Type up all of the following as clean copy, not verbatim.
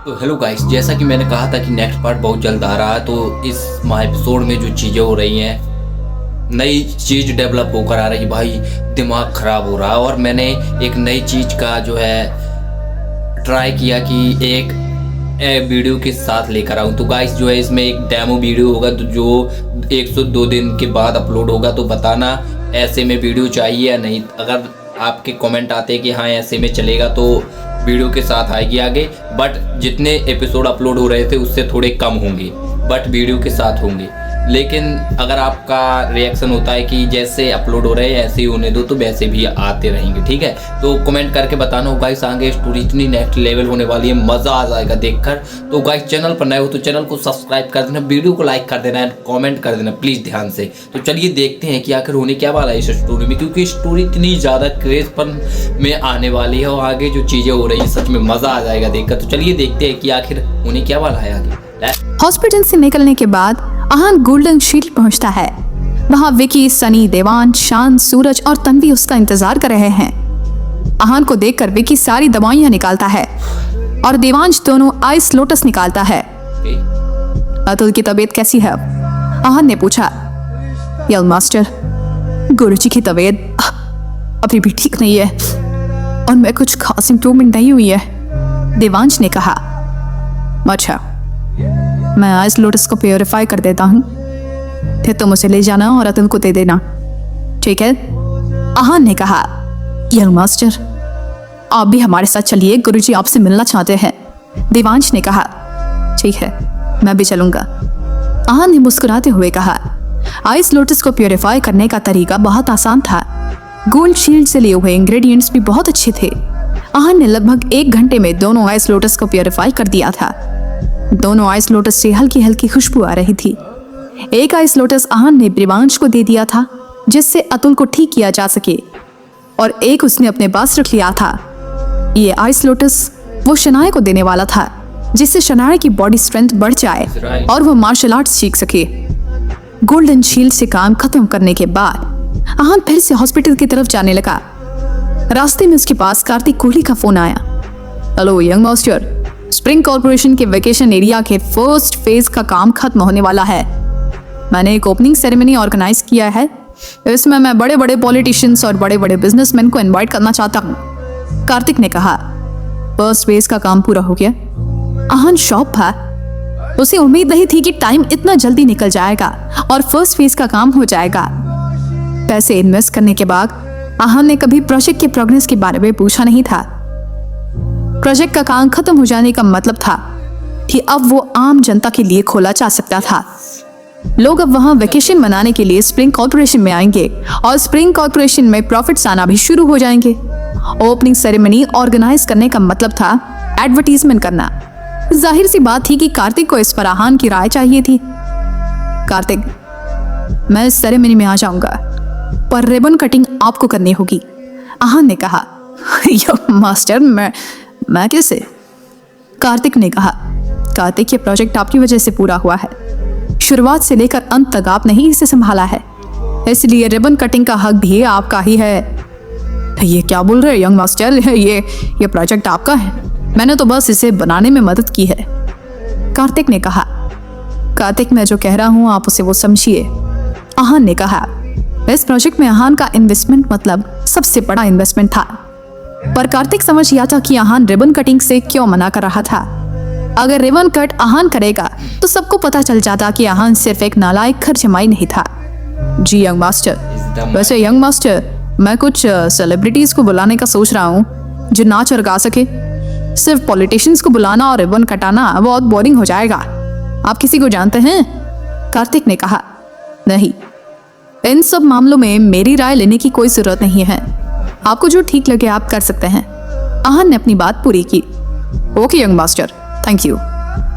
तो hello guys, जैसा कि मैंने कहा था कि नेक्स्ट पार्ट बहुत जल्द आ रहा है। तो इस एपिसोड में जो चीज़ें हो रही हैं, नई चीज़ डेवलप होकर आ रही है भाई, दिमाग ख़राब हो रहा है। और मैंने एक नई चीज़ का जो है ट्राई किया कि एक वीडियो के साथ लेकर आऊँ। तो गाइस जो है इसमें एक डेमो वीडियो होगा तो जो 102 दिन के बाद अपलोड होगा। तो बताना ऐसे में वीडियो चाहिए या नहीं। अगर आपके कमेंट आते हैं कि हाँ ऐसे में चलेगा तो वीडियो के साथ आएगी आगे। बट जितने एपिसोड अपलोड हो रहे थे उससे थोड़े कम होंगे, बट वीडियो के साथ होंगे। लेकिन अगर आपका रिएक्शन होता है कि जैसे अपलोड हो रहे हैं ऐसे ही होने दो, तो वैसे भी आते रहेंगे, ठीक है। तो कमेंट करके बताना होगा। गाइस आगे स्टोरी इतनी नेक्स्ट लेवल होने वाली है, मज़ा आ जाएगा देखकर। तो गाइस चैनल पर नए हो तो चैनल को सब्सक्राइब कर देना, वीडियो को लाइक कर देना एंड कमेंट कर देना प्लीज़ ध्यान से। तो चलिए देखते हैं कि आखिर होने क्या वाला है इस स्टोरी में, क्योंकि स्टोरी इतनी ज़्यादा क्रेजपन में आने वाली है और आगे जो चीज़ें हो रही है सच में मज़ा आ जाएगा देखकर। तो चलिए देखते हैं कि आखिर होने क्या वाला है आगे। हॉस्पिटल से निकलने के बाद आहान गोल्डन शील्ड पहुंचता है। वहां विकी, सनी, देवांश, शान, सूरज और तन्वी उसका इंतजार कर रहे हैं। आहान को देखकर विकी सारी दवाइयां निकालता है और देवांश दोनों आइस लोटस निकालता है। अतुल की तबीयत कैसी है? आहान ने पूछा। यंग मास्टर, गुरुजी की तबीयत अभी भी ठीक नहीं है और मैं कुछ खास इंप्रूवमेंट नहीं हुई है, देवांश ने कहा। अच्छा, मैं आइस लोटस को प्योरीफाई कर देता हूँ, फिर तुम उसे ले जाना और अतुल को दे देना, ठीक है? आहान ने कहा। यंग मास्टर, आप भी हमारे साथ चलिए, गुरुजी आपसे मिलना चाहते हैं, देवांश ने कहा। ठीक है, मैं भी चलूंगा, आहान ने मुस्कुराते हुए कहा। आइस लोटस को प्योरीफाई करने का तरीका बहुत आसान था। गोल्ड शील्ड से लिए हुए इंग्रेडिएंट्स भी बहुत अच्छे थे। आहान ने लगभग 1 घंटे में दोनों आइस लोटस को प्योरीफाई कर दिया था। दोनों आइस लोटस से हल्की हल्की खुशबू आ रही थी। एक आइस लोटस आहान ने देवांश को दे दिया था जिससे अतुल को ठीक किया जा सके, और एक उसने अपने पास रख लिया था। ये आइस लोटस वो शनाया को देने वाला था जिससे शनाया की बॉडी स्ट्रेंथ बढ़ जाए और वो मार्शल आर्ट्स सीख सके। गोल्डन शील्ड से काम खत्म करने के बाद आहान फिर से हॉस्पिटल की तरफ जाने लगा। रास्ते में उसके पास कार्तिक कोहली का फोन आया। Hello young master, spring corporation के वेकेशन एरिया के फर्स्ट फेज का काम खत्म होने वाला है। मैंने एक ओपनिंग सेरेमनी ऑर्गेनाइज किया है। इसमें मैं बड़े बड़े पॉलिटिशियंस और बड़े बड़े बिजनेसमैन को इनवाइट करना चाहता हूँ, कार्तिक ने कहा। फर्स्ट फेज का काम पूरा हो गया? आहान शॉक था। उसे उम्मीद नहीं थी कि टाइम इतना जल्दी निकल जाएगा और फर्स्ट फेज का काम हो जाएगा। पैसे इन्वेस्ट करने के बाद आहान ने कभी प्रोजेक्ट के प्रोग्रेस के बारे में पूछा नहीं था। प्रोजेक्ट का काम खत्म हो जाने का मतलब था कि अब वो आम जनता के लिए खोला जा सकता था। लोग अब वहां वेकेशन मनाने के लिए स्प्रिंग कॉर्पोरेशन में आएंगे और स्प्रिंग कॉर्पोरेशन में प्रॉफिट्स आना भी शुरू हो जाएंगे। ओपनिंग सेरेमनी ऑर्गेनाइज करने का मतलब था एडवर्टीजमेंट करना। जाहिर सी बात थी कि कार्तिक को इस पर आहान की राय चाहिए थी। कार्तिक, मैं इस सेरेमनी में आ जाऊंगा, पर रिबन कटिंग आपको करनी होगी, आहान ने कहा। मास्टर, मैं कैसे? कार्तिक ने कहा। कार्तिक, ये प्रोजेक्ट आपकी वजह से पूरा हुआ है। शुरुआत से लेकर अंत तक आपने ही इसे संभाला है, इसलिए रिबन कटिंग का हक भी आपका ही है। ये क्या बोल रहे हैं यंग मास्टर? ये प्रोजेक्ट आपका है, मैंने तो बस इसे बनाने में मदद की है, कार्तिक ने कहा। कार्तिक, मैं जो कह रहा हूँ आप उसे वो समझिए, आहान ने कहा। इस प्रोजेक्ट में आहान का इन्वेस्टमेंट मतलब सबसे बड़ा इन्वेस्टमेंट था, पर कार्तिक समझ गया था कि आहान रिबन कटिंग से क्यों मना कर रहा था। अगर रिबन कट आहान करेगा तो सबको पता चल जाता कि आहान सिर्फ एक नालायक खर्चमाई नहीं था। जी यंग मास्टर, वैसे यंग मास्टर, मैं कुछ सेलिब्रिटीज को बुलाने का सोच रहा हूँ जो नाच और गा सके। सिर्फ पॉलिटिशियंस को बुलाना और रिबन कटाना बहुत बोरिंग हो जाएगा। आप किसी को जानते हैं? कार्तिक ने कहा। नहीं, इन सब मामलों में मेरी राय लेने की कोई जरूरत नहीं है, आपको जो ठीक लगे आप कर सकते हैं, आहान ने अपनी बात पूरी की। Okay young master, thank you,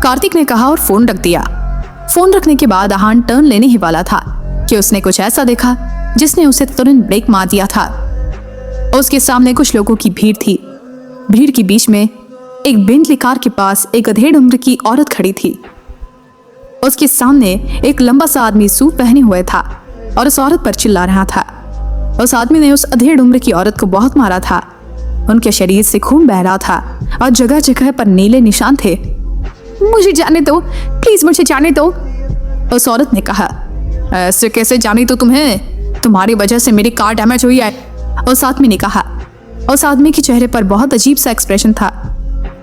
Kartik ने कहा और फोन रख दिया। फोन रखने के बाद आहान टर्न लेने ही वाला था कि उसने कुछ ऐसा देखा जिसने उसे तुरंत ब्रेक मार दिया था। उसके सामने कुछ लोगों की भीड़ थी। भीड़ के बीच में एक बेंटली कार के पास एक अधेड़ उम्र की औरत खड़ी थी। उसके सामने एक लंबा सा आदमी सूट पहने हुए था और उस औरत पर चिल्ला रहा था। उस आदमी ने उस अधेड़ उम्र की औरत को बहुत मारा था। उनके शरीर से खून बह रहा था और जगह जगह पर नीले निशान थे। मुझे जाने दो, प्लीज मुझे जाने दो, उस औरत ने कहा। ऐसे कैसे जाने दो तुम्हें? तुम्हारी वजह से मेरी कार डैमेज हुई है, उस आदमी ने कहा। उस आदमी के चेहरे पर बहुत अजीब सा एक्सप्रेशन था।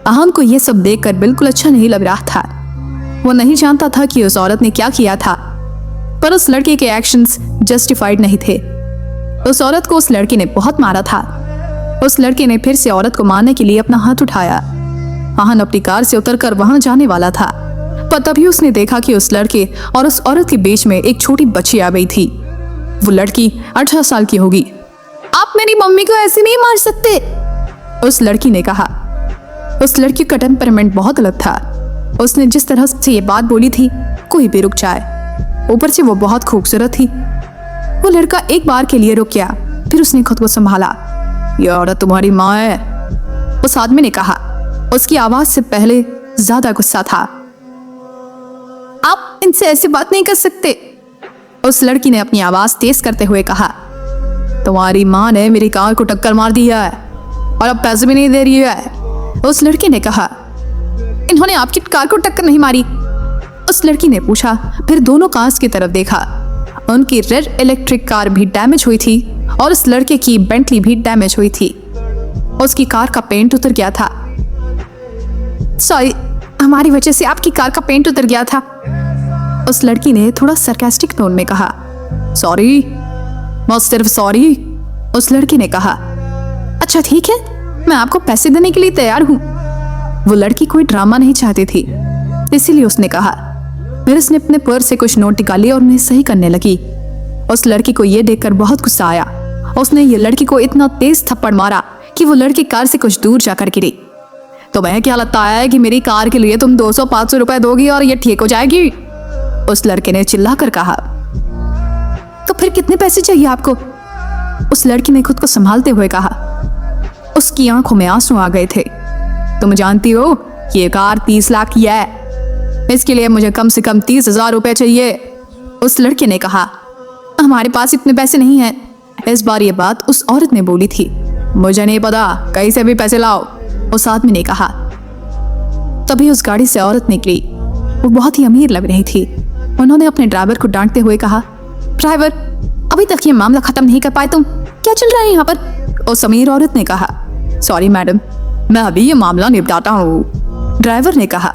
अहान को यह सब देखकर बिल्कुल अच्छा नहीं लग रहा था। वो नहीं जानता था कि उस औरत ने क्या किया था, पर उस लड़के के एक्शंस जस्टिफाइड नहीं थे। उस औरत को उस लड़के ने बहुत मारा था। उस लड़के ने फिर से औरत को मारने के लिए अपना हाथ उठाया। अहान अपनी कार से उतरकर वहां जाने वाला था, पर तभी उसने देखा कि उस लड़के और उस औरत के बीच में एक छोटी बच्ची आ गई थी। वो लड़की 18 साल की होगी। आप मेरी मम्मी को ऐसे नहीं मार सकते, उस लड़की ने कहा। उस लड़की का टेम्परामेंट बहुत अलग था। उसने जिस तरह से ये बात बोली थी, कोई भी रुक जाए। ऊपर से वो बहुत खूबसूरत थी। वो लड़का एक बार के लिए रुक गया, फिर उसने खुद को संभाला। ये औरत तुम्हारी माँ है, उस आदमी ने कहा। उसकी आवाज से पहले ज्यादा गुस्सा था। आप इनसे ऐसी बात नहीं कर सकते, उस लड़की ने अपनी आवाज तेज करते हुए कहा। तुम्हारी माँ ने मेरी कार को टक्कर मार दी है और अब पैसे भी नहीं दे रही है, उस लड़के ने कहा। इन्होंने आपकी कार को टक्कर नहीं मारी, उस लड़की ने पूछा। फिर दोनों कार्स की तरफ देखा। उनकी रेड इलेक्ट्रिक कार भी डैमेज हुई थी और उस लड़के की बेंटली भी डैमेज हुई थी। उसकी कार का पेंट उतर गया था। सॉरी, हमारी वजह से आपकी कार का पेंट उतर गया था, उस लड़की ने थोड़ा सरकास्टिक टोन में कहा। सॉरी, बस सिर्फ सॉरी, उस लड़की ने कहा। अच्छा ठीक है, मैं आपको पैसे देने के लिए तैयार हूं। वो लड़की कोई ड्रामा नहीं चाहती थी, इसीलिए उसने कहा। फिर उसने अपने पर्स से कुछ नोट निकाले और उन्हें सही करने लगी। उस लड़की को यह देखकर बहुत गुस्सा आया। उसने ये लड़की को इतना तेज थप्पड़ मारा कि वो लड़की कार से कुछ दूर जाकर गिरी। तुम्हें क्या लगता है कि मेरी कार के लिए तुम 200-500 रुपए दोगी और ये ठीक हो जाएगी, उस लड़के ने चिल्लाकर कहा। तो फिर कितने पैसे चाहिए आपको, उस लड़की ने खुद को संभालते हुए कहा। उसकी आंखों में आंसू आ गए थे। तुम जानती हो ये कार 30 लाख की है, इसके लिए मुझे कम से कम 30,000 रुपए चाहिए, उस लड़के ने कहा। हमारे पास इतने पैसे नहीं हैं, इस बार ये बात उस औरत ने बोली थी। मुझे नहीं पता, कहीं से भी पैसे लाओ, उस आदमी ने कहा। तभी उस गाड़ी से औरत निकली। वो बहुत ही अमीर लग रही थी। उन्होंने अपने ड्राइवर को डांटते हुए कहा, ड्राइवर, अभी तक ये मामला खत्म नहीं कर पाए तुम, क्या चल रहा है यहाँ पर, उस अमीर औरत ने कहा। सॉरी मैडम, मैं अभी ये मामला निपटाता हूँ, ड्राइवर ने कहा।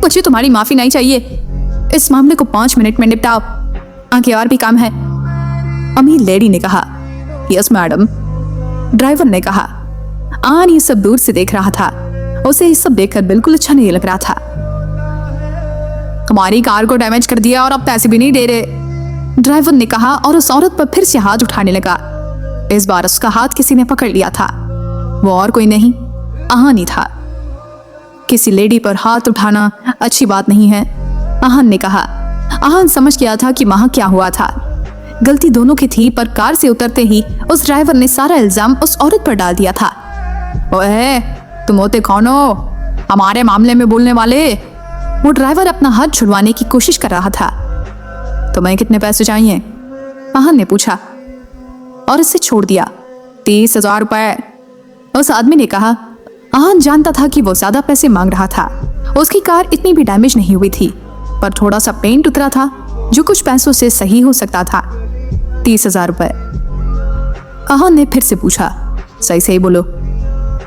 मुझे तुम्हारी माफी नहीं चाहिए, इस मामले को 5 मिनट में निपटाओ, आगे और भी काम है, अमीर लेडी ने कहा। यस मैडम, ड्राइवर ने कहा। आन ये सब दूर से देख रहा था। उसे ये सब देखकर बिल्कुल अच्छा नहीं लग रहा था। तुम्हारी कार को डैमेज कर दिया और अब पैसे भी नहीं दे रहे, ड्राइवर ने कहा और उस औरत पर फिर से हाथ उठाने लगा। इस बार उसका हाथ किसी ने पकड़ लिया था। वो और कोई नहीं, आहान ही था। किसी लेडी पर हाथ उठाना अच्छी बात नहीं है, आहान ने कहा। आहान समझ गया था कि वहां क्या हुआ था। गलती दोनों की थी, पर कार से उतरते ही उस ड्राइवर ने सारा इल्जाम उस औरत पर डाल दिया था। ओए, तुम होते कौन हो हमारे मामले में बोलने वाले? वो ड्राइवर अपना हाथ छुड़वाने की कोशिश कर रहा था। तुम्हें कितने पैसे चाहिए, आहान ने पूछा और इसे छोड़ दिया। 30,000 रुपए, उस आदमी ने कहा। आहान जानता था कि वो ज्यादा पैसे मांग रहा था। उसकी कार इतनी भी डैमेज नहीं हुई थी, पर थोड़ा सा पेंट उतरा था जो कुछ पैसों से सही हो सकता था। 30,000 रुपए, आहान ने फिर से पूछा। सही सही बोलो,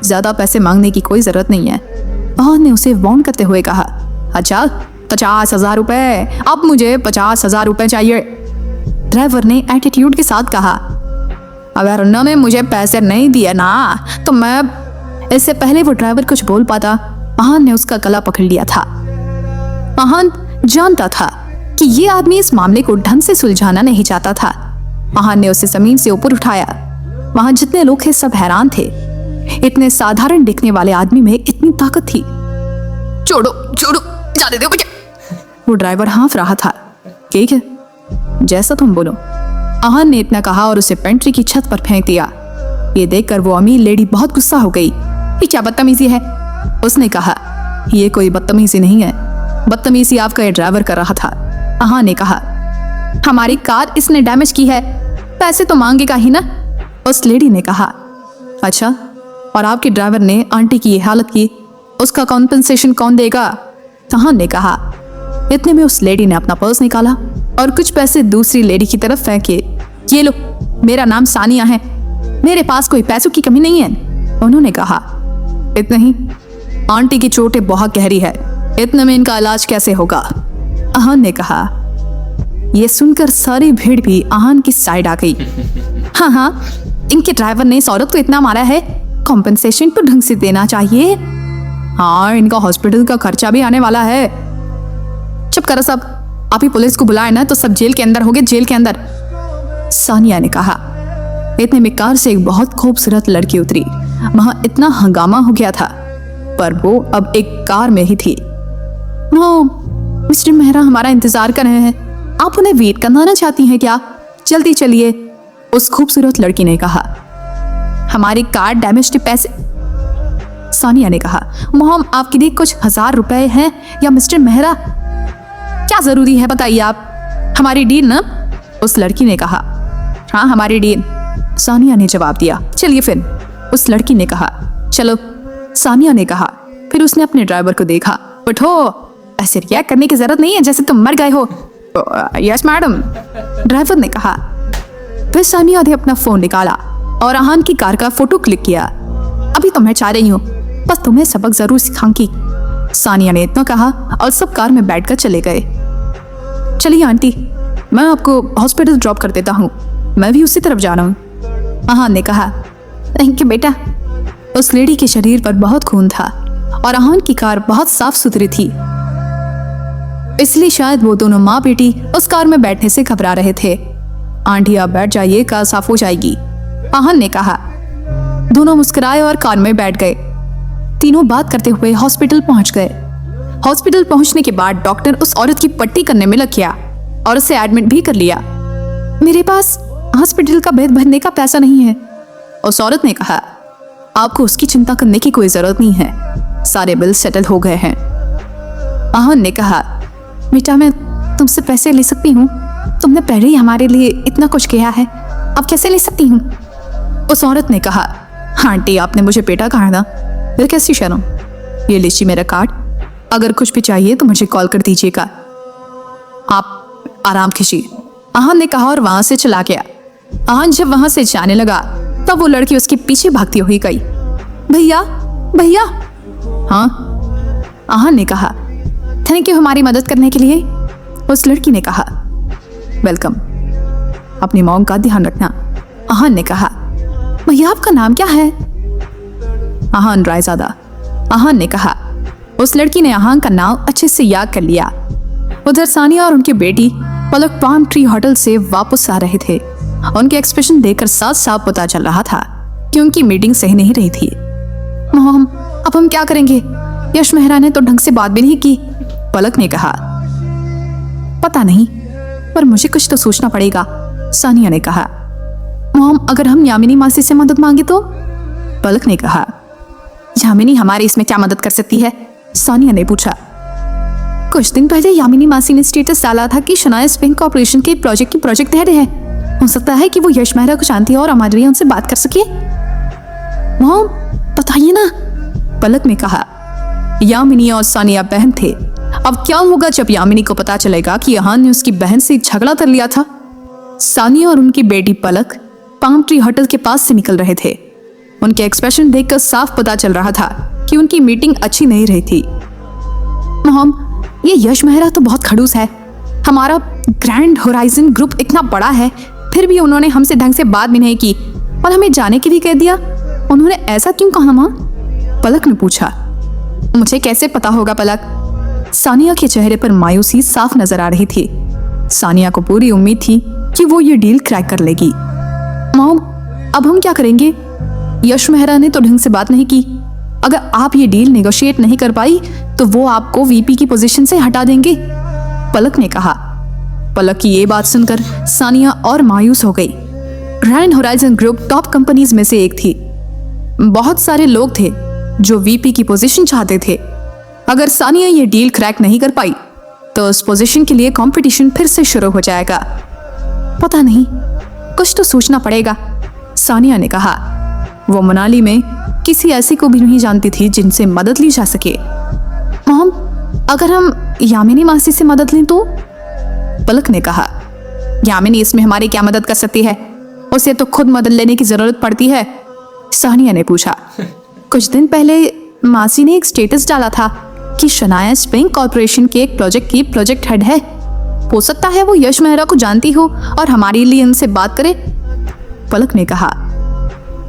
ज्यादा पैसे मांगने की कोई जरूरत नहीं है, आहान ने उसे वार्न करते हुए कहा। अच्छा, 50,000 रुपए, अब मुझे 50,000 रुपए चाहिए, ड्राइवर ने एटीट्यूड के साथ कहा। अगर उन्होंने मुझे पैसे नहीं दिए ना तो मैं, इससे पहले वो ड्राइवर कुछ बोल पाता, आहान ने उसका गला पकड़ लिया था। आहान जानता था कि ये आदमी इस मामले को ढंग से सुलझाना नहीं चाहता था। आहान ने उसे जमीन से ऊपर उठाया। वहां जितने लोग थे सब हैरान थे। इतने साधारण दिखने वाले आदमी में इतनी ताकत थी। छोड़ो छोड़ो, जाने दो मुझे, वो ड्राइवर हाँफ रहा था। ठीक है, जैसा तुम बोलो, आहान ने इतना कहा और उसे पेंट्री की छत पर फेंक दिया। ये देखकर वो अमीर लेडी बहुत गुस्सा हो गई। ये क्या बदतमीजी है, उसने कहा। ये कोई बदतमीजी नहीं है, बदतमीजी आपका ये ड्राइवर कर रहा था, आहान ने कहा। हमारी कार इसने डैमेज की है, पैसे तो मांगेगा ही ना, उस लेडी ने कहा। अच्छा, और आपके ड्राइवर ने आंटी की ये हालत की, उसका कॉम्पेंसेशन कौन देगा? आहान ने कहा। इतने में उस लेडी ने अपना पर्स निकाला और कुछ पैसे दूसरी लेडी की तरफ फेंके। ये लो, मेरा नाम सानिया है, मेरे पास कोई पैसों की कमी नहीं है, उन्होंने कहा। इतना ही, आंटी की चोटें बहुत गहरी है, इतने में इनका इलाज कैसे होगा? आहान ने कहा। यह सुनकर सारी भीड़ भी आहान की साइड आ गई। हाँ, इनके ड्राइवर ने इस औरत को इतना मारा है, कॉम्पेंसेशन तो ढंग से देना चाहिए। हाँ, इनका हॉस्पिटल का खर्चा भी आने वाला है। चुप करो सब, आप ही पुलिस को बुलाए ना तो सब जेल के अंदर होगे, जेल के अंदर, सानिया ने कहा। इतने में कार से एक बहुत खूबसूरत लड़की उतरी। वहां इतना हंगामा हो गया था, पर वो अब एक कार में ही थी। मिस्टर मेहरा हमारा इंतजार कर रहे हैं, आप उन्हें वेट करना चाहती हैं क्या? जल्दी चलिए, उस खूबसूरत लड़की ने कहा। हमारी कार डैमेज थे, पैसे, सानिया ने कहा। मोहम, आपके लिए कुछ 1000 रुपए हैं या मिस्टर मेहरा? क्या जरूरी है बताइए आप, हमारी डील ना, उस लड़की ने कहा। हाँ, हमारी डील, सानिया ने जवाब दिया। चलिए फिर, उस लड़की ने कहा। चलो, सानिया ने कहा। फिर उसने अपने ड्राइवर को देखा। उठो, ऐसे रिएक्ट करने की जरूरत नहीं है जैसे तुम मर गए हो। यस मैडम, ड्राइवर ने कहा। फिर सानिया ने अपना फोन निकाला और आहान की कार का फोटो क्लिक किया। अभी तो मैं चाह रही हूँ, बस तुम्हें सबक जरूर सिखाऊंगी, सानिया ने इतना कहा और सब कार में बैठकर चले गए। चलिए आंटी, मैं आपको हॉस्पिटल ड्रॉप कर देता हूँ, मैं भी उसी तरफ जा रहा हूँ, आहान ने कहा। थैंक यू बेटा। उस लेडी के शरीर पर बहुत खून था और आहान की कार बहुत साफ सुथरी थी, इसलिए शायद वो दोनों माँ बेटी उस कार में बैठने से घबरा रहे थे। आंटी आप बैठ जाइए, कार साफ हो जाएगी, आहान ने कहा। दोनों मुस्कुराए और कार में बैठ गए। तीनों बात करते हुए हॉस्पिटल पहुंच गए। हॉस्पिटल पहुंचने के बाद डॉक्टर उस औरत की पट्टी करने में लग गया और उसे एडमिट भी कर लिया। मेरे पास हॉस्पिटल का बेड भरने का पैसा नहीं है, उस औरत ने कहा। आपको उसकी चिंता करने की कोई जरूरत नहीं है, सारे बिल सेटल हो गए हैं, आहान ने कहा। बेटा मैं तुमसे पैसे ले सकती हूँ, तुमने पहले ही हमारे लिए इतना कुछ किया है, अब कैसे ले सकती हूँ, उस औरत ने कहा। आंटी आपने मुझे बेटा कहा ना, फिर कैसी शर्म। ये लीजिए मेरा कार्ड, अगर कुछ भी चाहिए तो मुझे कॉल कर दीजिएगा, आप आराम कीजिए, आहान ने कहा और वहां से चला गया। आहान जब वहां से जाने लगा तब वो लड़की उसके पीछे भागती हुई गई। भैया भैया। हाँ, आहान ने कहा। थैंक यू हमारी मदद करने के लिए, उस लड़की ने कहा। वेलकम, अपनी मॉम का ध्यान रखना, आहान ने कहा। भैया आपका नाम क्या है? आहान रायजादा, आहान ने कहा। उस लड़की ने आहान का नाम अच्छे से याद कर लिया। उधर सानिया और उनकी बेटी पलक पाम ट्री होटल से वापस आ रहे थे। उनके एक्सप्रेशन देखकर साफ साफ पता चल रहा था कि उनकी मीटिंग सही नहीं रही थी। मोहम, अब हम क्या करेंगे? यश मेहरा ने तो ढंग से बात भी नहीं की, पलक ने कहा। पता नहीं, पर मुझे कुछ तो सोचना पड़ेगा, सानिया ने कहा। मोहम, अगर हम यामिनी मासी से मदद मांगे तो? पलक ने कहा। यामिनी हमारी इसमें क्या मदद कर सकती है? सानिया ने पूछा। कुछ दिन पहले यामिनी मासी ने स्टेटस डाला था कि शनाया स्पिंग कॉर्पोरेशन के प्रोजेक्ट की प्रोजेक्ट हेड है, हो सकता है कि वो यश मेहरा को जानती है और हमारे लिए उनसे बात कर सके। मोहम बताइए ना, पलक ने कहा। यामिनी और सानिया बहन थे। अब क्या होगा जब यामिनी को पता चलेगा कि आहान ने उसकी बहन से झगड़ा कर लिया था? सानिया और उनकी बेटी पलक पाम ट्री होटल के पास से निकल रहे थे। उनके एक्सप्रेशन देखकर साफ पता चल रहा था कि उनकी मीटिंग अच्छी नहीं रही थी। मोहम, ये यश मेहरा तो बहुत खड़ूस है। हमारा ग्रैंड होराइजन ग्रुप इतना बड़ा है, फिर भी उन्होंने हमसे ढंग से बात भी नहीं की और हमें जाने के लिए कह दिया। उन्होंने ऐसा क्यों कहा माँ? पलक ने पूछा। मुझे कैसे पता होगा पलक? सानिया के चेहरे पर मायूसी साफ नजर आ रही थी। सानिया को पूरी उम्मीद थी कि वो ये डील क्रैक कर लेगी। मॉम, अब हम क्या करेंगे? यश मेहरा ने तो ढंग से बात नहीं की। अगर आप ये डील नेगोशिएट नहीं कर पाई तो वो आपको वीपी की पोजीशन से हटा देंगे, पलक ने कहा। पलक की ये बात सुनकर सानिया और मायूस हो गई। Grand horizon group top companies में से एक थी। बहुत सारे लोग थे जो वीपी की पोजीशन चाहते थे। अगर सानिया ये डील क्रैक नहीं कर पाई तो उस पोजीशन के लिए कंपटीशन फिर से शुरू हो जाएगा। पता नहीं, कुछ तो सोचना पड़ेगा, सानिया ने कहा। वो मनाली में किसी ऐसी को भी नहीं जानती थी जिनसे मदद ली जा सके। मॉम, अगर हम यामिनी मासी से मदद लें तो? पलक ने कहा। यामिनी इसमें हमारी क्या मदद कर सकती है? उसे तो खुद मदद लेने की जरूरत पड़ती है, सानिया ने पूछा। कुछ दिन पहले मासी ने एक स्टेटस डाला था कि शनाया स्प्रिंग कॉर्पोरेशन के एक प्रोजेक्ट की प्रोजेक्ट हेड है। हो सकता है वो यश मेहरा को जानती हो और हमारे लिए उनसे बात करे, पलक ने कहा।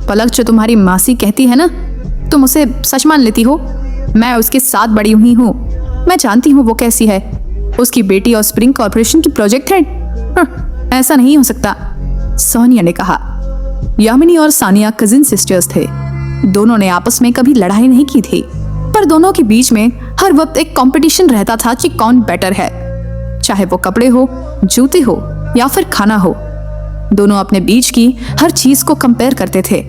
पलक, जो तुम्हारी मासी कहती है ना, तुम उसे सच मान लेती हो? मैं उसके साथ बड़ी हुई हूँ, मैं जानती हूँ वो कैसी है। उसकी बेटी और स्प्रिंग कॉर्पोरेशन की प्रोजेक्ट हेड? ऐसा नहीं हो सकता, सोनिया ने कहा। यामिनी और सानिया कजिन सिस्टर्स थे। दोनों ने आपस में कभी लड़ाई नहीं की थी, पर दोनों के बीच में हर वक्त एक कंपटीशन रहता था कि कौन बेटर है, चाहे वो कपड़े हो, जूते हो या फिर खाना हो। दोनों अपने बीच की हर चीज को कंपेयर करते थे।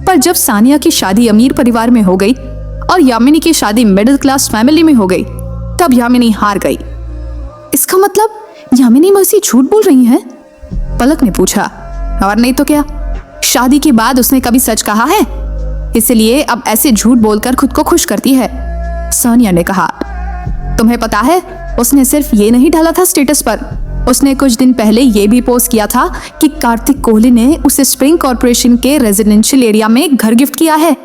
पर जब सानिया की शादी अमीर परिवार में हो गई और यामिनी की शादी मिडिल क्लास फैमिली में हो गई, तब यामिनी हार गई। इसका मतलब यामिनी मौसी झूठ बोल रही हैं? पलक ने पूछा। और नहीं तो क्या, शादी के बाद उसने कभी सच कहा है? इसलिए अब ऐसे झूठ बोलकर खुद को खुश करती है, सोनिया ने कहा। तुम्हें पता है, उसने सिर्फ ये नहीं डाला था स्टेटस पर, उसने कुछ दिन पहले ये भी पोस्ट किया था कि कार्तिक कोहली ने उसे स्प्रिंग कॉर्पोरेशन के रेजिडेंशियल एरिया में घर गिफ्ट किया है।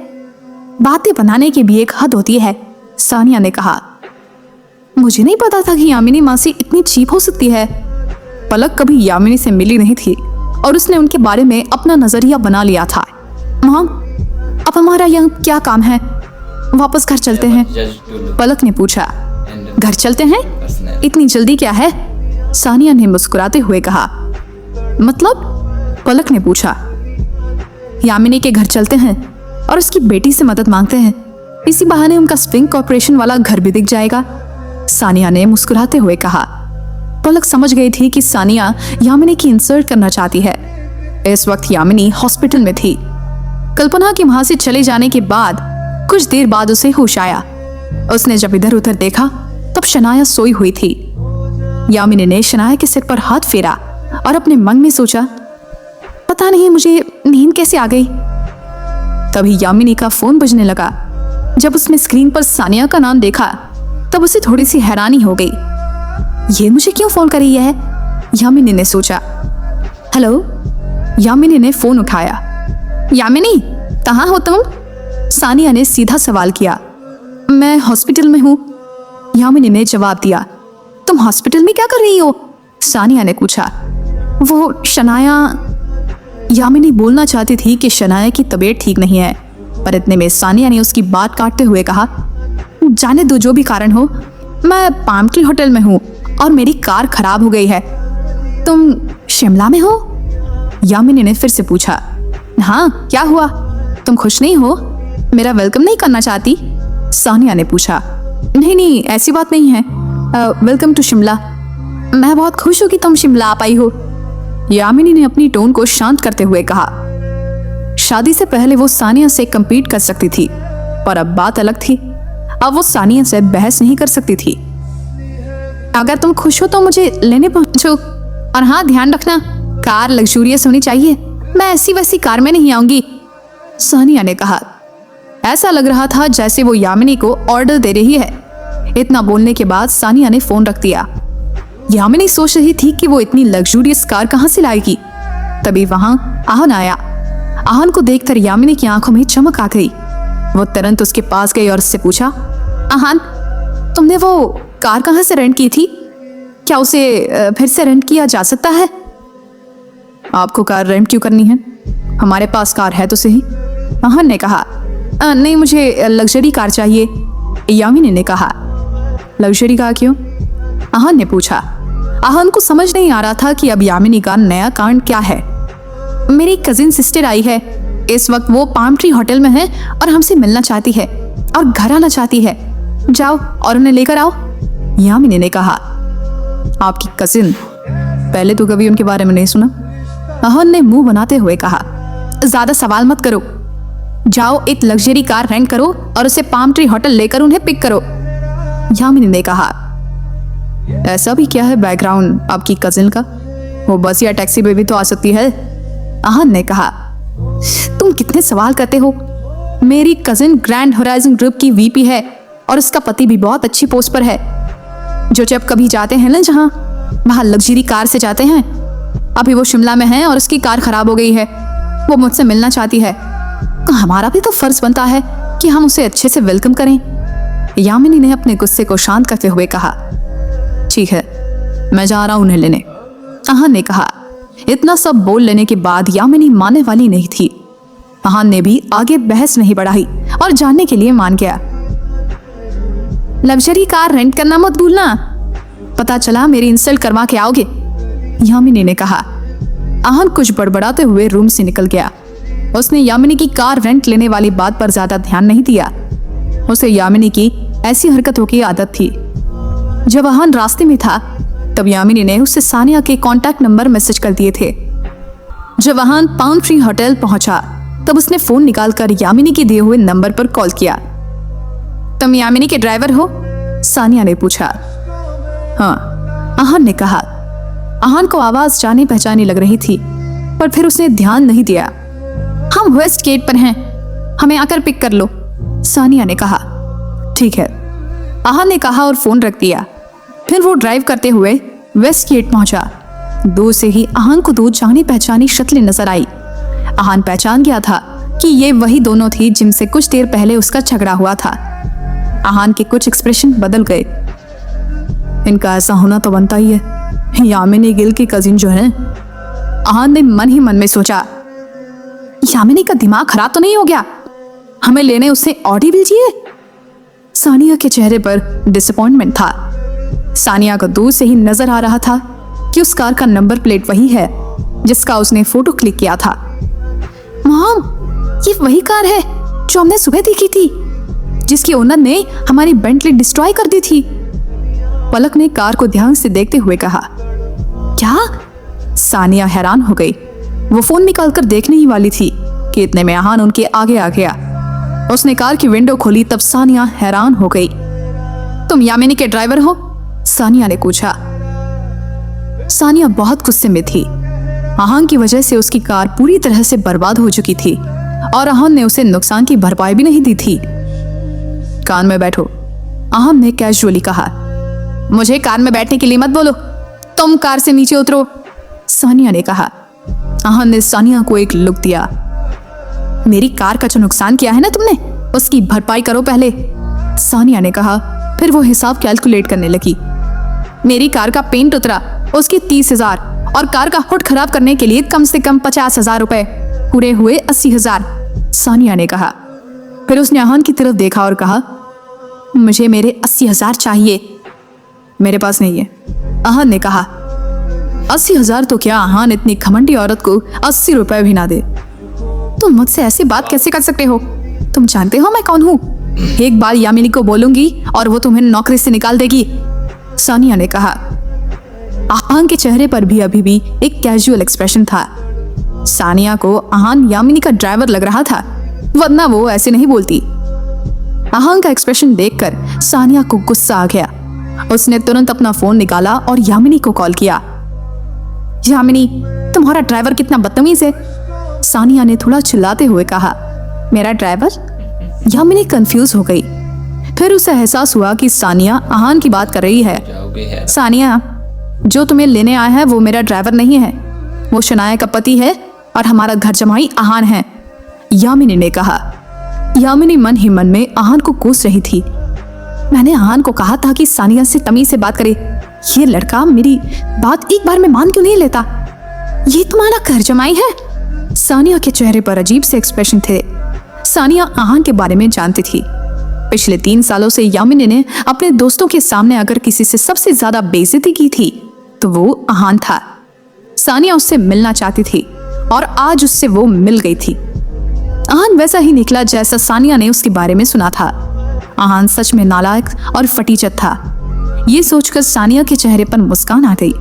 बातें बनाने की भी एक हद होती है, सानिया ने कहा। मुझे नहीं पता था कि यामिनी मासी इतनी चीप हो सकती है। पलक कभी यामिनी से मिली नहीं थी और उसने उनके बारे में अपना नजरिया बना लिया था। मॉम, अब हमारा यहाँ क्या काम है? वापस घर चलते हैं, पलक ने पूछा। घर चलते हैं? इतनी जल्दी क्या है? सानिया ने मुस्कुराते हुए कहा। मतलब? पलक ने पूछा। यामिनी के घर चलते हैं और उसकी बेटी से मदद मांगते हैं, इसी बहाने उनका स्प्रिंग कॉर्पोरेशन वाला घर भी दिख जाएगा, सानिया ने मुस्कुराते हुए कहा। पलक समझ गई थी कि सानिया यामिनी की इंसल्ट करना चाहती है। इस वक्त यामिनी हॉस्पिटल में थी। कल्पना के वहां से चले जाने के बाद कुछ देर बाद उसे होश आया। उसने जब इधर उधर देखा तब शनाया सोई हुई थी। यामिनी ने शनाया के सिर पर हाथ फेरा और अपने मन में सोचा, पता नहीं मुझे नींद कैसे आ गई। तभी यामिनी का फोन बजने लगा। जब उसने स्क्रीन पर सानिया का नाम देखा तब उसे थोड़ी सी हैरानी हो गई। ये मुझे क्यों फोन कर रही है, यामिनी ने सोचा। हेलो, यामिनी ने फोन उठाया। यामिनी, कहाँ हो तुम? सानिया ने सीधा सवाल किया। मैं हॉस्पिटल में हूँ, यामिनी ने जवाब दिया। तुम हॉस्पिटल में क्या कर रही हो? सानिया ने पूछा। वो शनाया, यामिनी बोलना चाहती थी कि शनाया की तबीयत ठीक नहीं है, पर इतने में सानिया ने उसकी बात काटते हुए कहा, जाने दो, जो भी कारण हो, मैं पाम ट्री होटल में हूँ और मेरी कार खराब हो गई है। तुम शिमला में हो? यामिनी ने फिर से पूछा। हाँ, क्या हुआ? तुम खुश नहीं हो? मेरा वेलकम नहीं करना चाहती? सानिया ने पूछा। नहीं नहीं, ऐसी बात नहीं है। Welcome to Shimla. मैं बहुत खुश हूँ कि तुम शिमला आ पाई हो, यामिनी ने अपनी टोन को शांत करते हुए कहा। शादी से पहले वो सानिया से कम्पीट कर सकती थी, पर अब बात अलग थी। अब वो सानिया से बहस नहीं कर सकती थी। अगर तुम खुश हो तो मुझे लेने पहुंचो, और हाँ, ध्यान रखना कार लग्जूरियस होनी चाहिए, मैं ऐसी वैसी कार में नहीं आऊंगी, सानिया ने कहा। ऐसा लग रहा था जैसे वो यामिनी को ऑर्डर दे रही है। इतना बोलने के बाद सानिया ने फोन रख दिया। यामिनी सोच रही थी कि वो इतनी लग्जूरियस कार कहाँ से लाएगी। तभी वहां आहन आया। आहन को देखकर यामिनी की आंखों में चमक आ गई। वो तुरंत उसके पास गई और उससे पूछा, आहन, तुमने वो कार कहाँ से रेंट की थी? क्या उसे फिर से रेंट किया जा सकता है? आपको कार रेंट क्यों करनी है? हमारे पास कार है तो सही, आहन ने कहा। नहीं, मुझे लग्जरी कार चाहिए, यामिनी ने कहा। लग्जरी कार क्यों? आहन ने पूछा। आहन को समझ नहीं आ रहा था कि अब यामिनी का नया कांड क्या है। मेरी कजिन सिस्टर आई है, इस वक्त वो पाम ट्री होटल में है और हमसे मिलना चाहती है और घर आना चाहती है। जाओ और उन्हें लेकर आओ, यामिनी ने कहा। आपकी कजिन? पहले तो कभी उनके बारे में नहीं सुना, आहन ने मुंह बनाते हुए कहा। ज्यादा सवाल मत करो, जाओ एक लग्जरी कार रेंट करो और उसे पाम ट्री होटल लेकर उन्हें पिक करो, यामिनी ने कहा। ऐसा भी क्या है बैकग्राउंड आपकी कजिन का? वो बस या टैक्सी में भी तो आ सकती है, आहन ने कहा। तुम कितने सवाल करते हो, मेरी कजिन ग्रैंड होराइजन ग्रुप की वीपी है और उसका पति भी बहुत अच्छी पोस्ट पर है, जो जब कभी जाते हैं ना जहाँ वहाँ लग्जरी कार से जाते हैं। अभी वो शिमला में है और उसकी कार खराब हो गई है। वो मुझसे मिलना चाहती है, तो हमारा भी तो फर्ज बनता है कि हम उसे अच्छे से वेलकम करें। यामिनी ने अपने गुस्से को शांत करते हुए कहा, ठीक है, मैं जा रहा हूं उन्हें लेने, आहान ने कहा। इतना सब बोल लेने के बाद यामिनी मानने वाली नहीं थी। आहान ने भी आगे बहस नहीं बढ़ाई और जानने के लिए मान गया। लग्जरी कार रेंट करना मत भूलना, पता चला मेरी इंसल्ट करवा के आओगे, यामिनी ने कहा। आहान कुछ बड़बड़ाते हुए रूम से निकल गया। उसने यामिनी की कार रेंट लेने वाली बात पर ज्यादा ध्यान नहीं दिया। उसे यामिनी की ऐसी हरकतों की आदत थी। जब आहान रास्ते में था तब यामिनी ने उसे सानिया के कांटेक्ट नंबर मैसेज कर दिए थे। जब आहान पाउंड ट्री होटल पहुंचा तब उसने फोन निकालकर यामिनी के दिए हुए नंबर पर कॉल किया। तुम यामिनी के ड्राइवर हो? सानिया ने पूछा। हाँ, आहान ने कहा। आहान को आवाज जानी पहचानी लग रही थी, पर फिर उसने ध्यान नहीं दिया। हम वेस्ट गेट पर हैं, हमें आकर पिक कर लो, सानिया ने कहा। ठीक है, आहान ने कहा और फोन रख दिया। फिर वो ड्राइव करते हुए वेस्ट गेट पहुंचा। दूर से ही आहान को दो जानी पहचानी शक्लें नजर आई। आहान पहचान गया था कि ये वही दोनों थी जिनसे कुछ देर पहले उसका झगड़ा हुआ था। आहान के कुछ एक्सप्रेशन बदल गए। इनका ऐसा होना तो बनता ही है, यामिनी गिल की कजिन जो है। आहान ने मन ही मन में सोचा, यामिनी का दिमाग खराब तो नहीं हो गया? हमें लेने उससे ऑडी दीजिए। सानिया के चेहरे पर डिसअपॉइंटमेंट था। सानिया को दूर से ही नजर आ रहा था कि उस कार का नंबर प्लेट वही है जिसका उसने फोटो क्लिक किया था। मॉम, ये वही कार है जो हमने सुबह देखी थी, जिसकी ओनर ने हमारी बेंटली डिस्ट्रॉय कर दी थी। पलक ने कार को ध्यान से देखते हुए कहा। क्या? सानिया हैरान हो गई। वो फोन निकालकर देखने ही वाली थी कि इतने में आहान उनके आगे आ गया। उसने कार की विंडो खोली तब सानिया हैरान हो गई। तुम यामिनी के ड्राइवर हो? सानिया ने पूछा। सानिया बहुत गुस्से में थी। आहान की वजह से उसकी कार पूरी तरह से बर्बाद हो चुकी थी और आहान ने उसे नुकसान की भरपाई भी नहीं दी थी। कार में बैठो, आहान ने कैजुअली कहा। मुझे कार में बैठने के लिए मत बोलो, तुम कार से नीचे उतरो, सानिया ने कहा। आहान ने सानिया को एक लुक दिया। मेरी कार का जो नुकसान किया है ना तुमने, उसकी भरपाई करो पहले, सानिया ने कहा। फिर वो हिसाब कैलकुलेट करने लगी। मेरी कार का पेंट उतरा, उसकी 30,000 और कार का हुड खराब करने के लिए कम से कम 50,000 रुपए, पूरे हुए 80,000, सानिया ने कहा। फिर उसने आहान की तरफ देखा और कहा, मुझे मेरे 80,000 चाहिए। मेरे पास नहीं है, आहान ने कहा। 80,000 तो क्या आहान इतनी घमंडी औरत को 80 रुपए भी ना दे। तुम मुझसे ऐसी बात कैसे कर सकते हो? तुम जानते हो मैं कौन हूँ? एक बार यामिनी को बोलूंगी और वो तुम्हें नौकरी से निकाल देगी, सानिया ने कहा। आहान के चेहरे पर भी अभी भी एक कैजुअल एक्सप्रेशन था। सानिया को आहान यामिनी का ड्राइवर लग रहा था, वरना वो ऐसे नहीं बोलती। आहान का एक्सप्रेशन देखकर सानिया को गुस्सा आ गया। उसने तुरंत अपना फोन निकाला और यामिनी को कॉल किया। यामिनी, तुम्हारा ड्राइवर कितना बदतमीज है, सानिया ने थोड़ा चिल्लाते हुए कहा। मेरा ड्राइवर? यामिनी कंफ्यूज हो गई। फिर उसे एहसास हुआ कि सानिया आहान की बात कर रही है। सानिया, जो तुम्हें लेने आया है वो मेरा ड्राइवर नहीं है, वो शनाया का पति है और हमारा घर जमाई आहान है, यामिनी ने कहा। यामिनी मन ही मन में आहान को कोस रही थी। मैंने आहान को कहा था कि सानिया से तमीज से बात करे। ये लड़का मेरी बात एक बार में मान क्यों नहीं लेता? ये तुम्हारा घर जमाई है? सानिया के चेहरे पर अजीब से एक्सप्रेशन थे। सानिया आहान के बारे में जानती थी। पिछले 3 सालों से यामिनी ने अपने दोस्तों के सामने अगर किसी से सबसे ज्यादा बेइज्जती की थी तो वो आहान था। सानिया उससे मिलना चाहती थी और आज उससे वो मिल गई थी। आहान वैसा ही निकला जैसा सानिया ने उसके बारे में सुना था। आहान सच में नालायक और फटीचर था। ये सोचकर सानिया के चेहरे पर मुस्कान आ गई।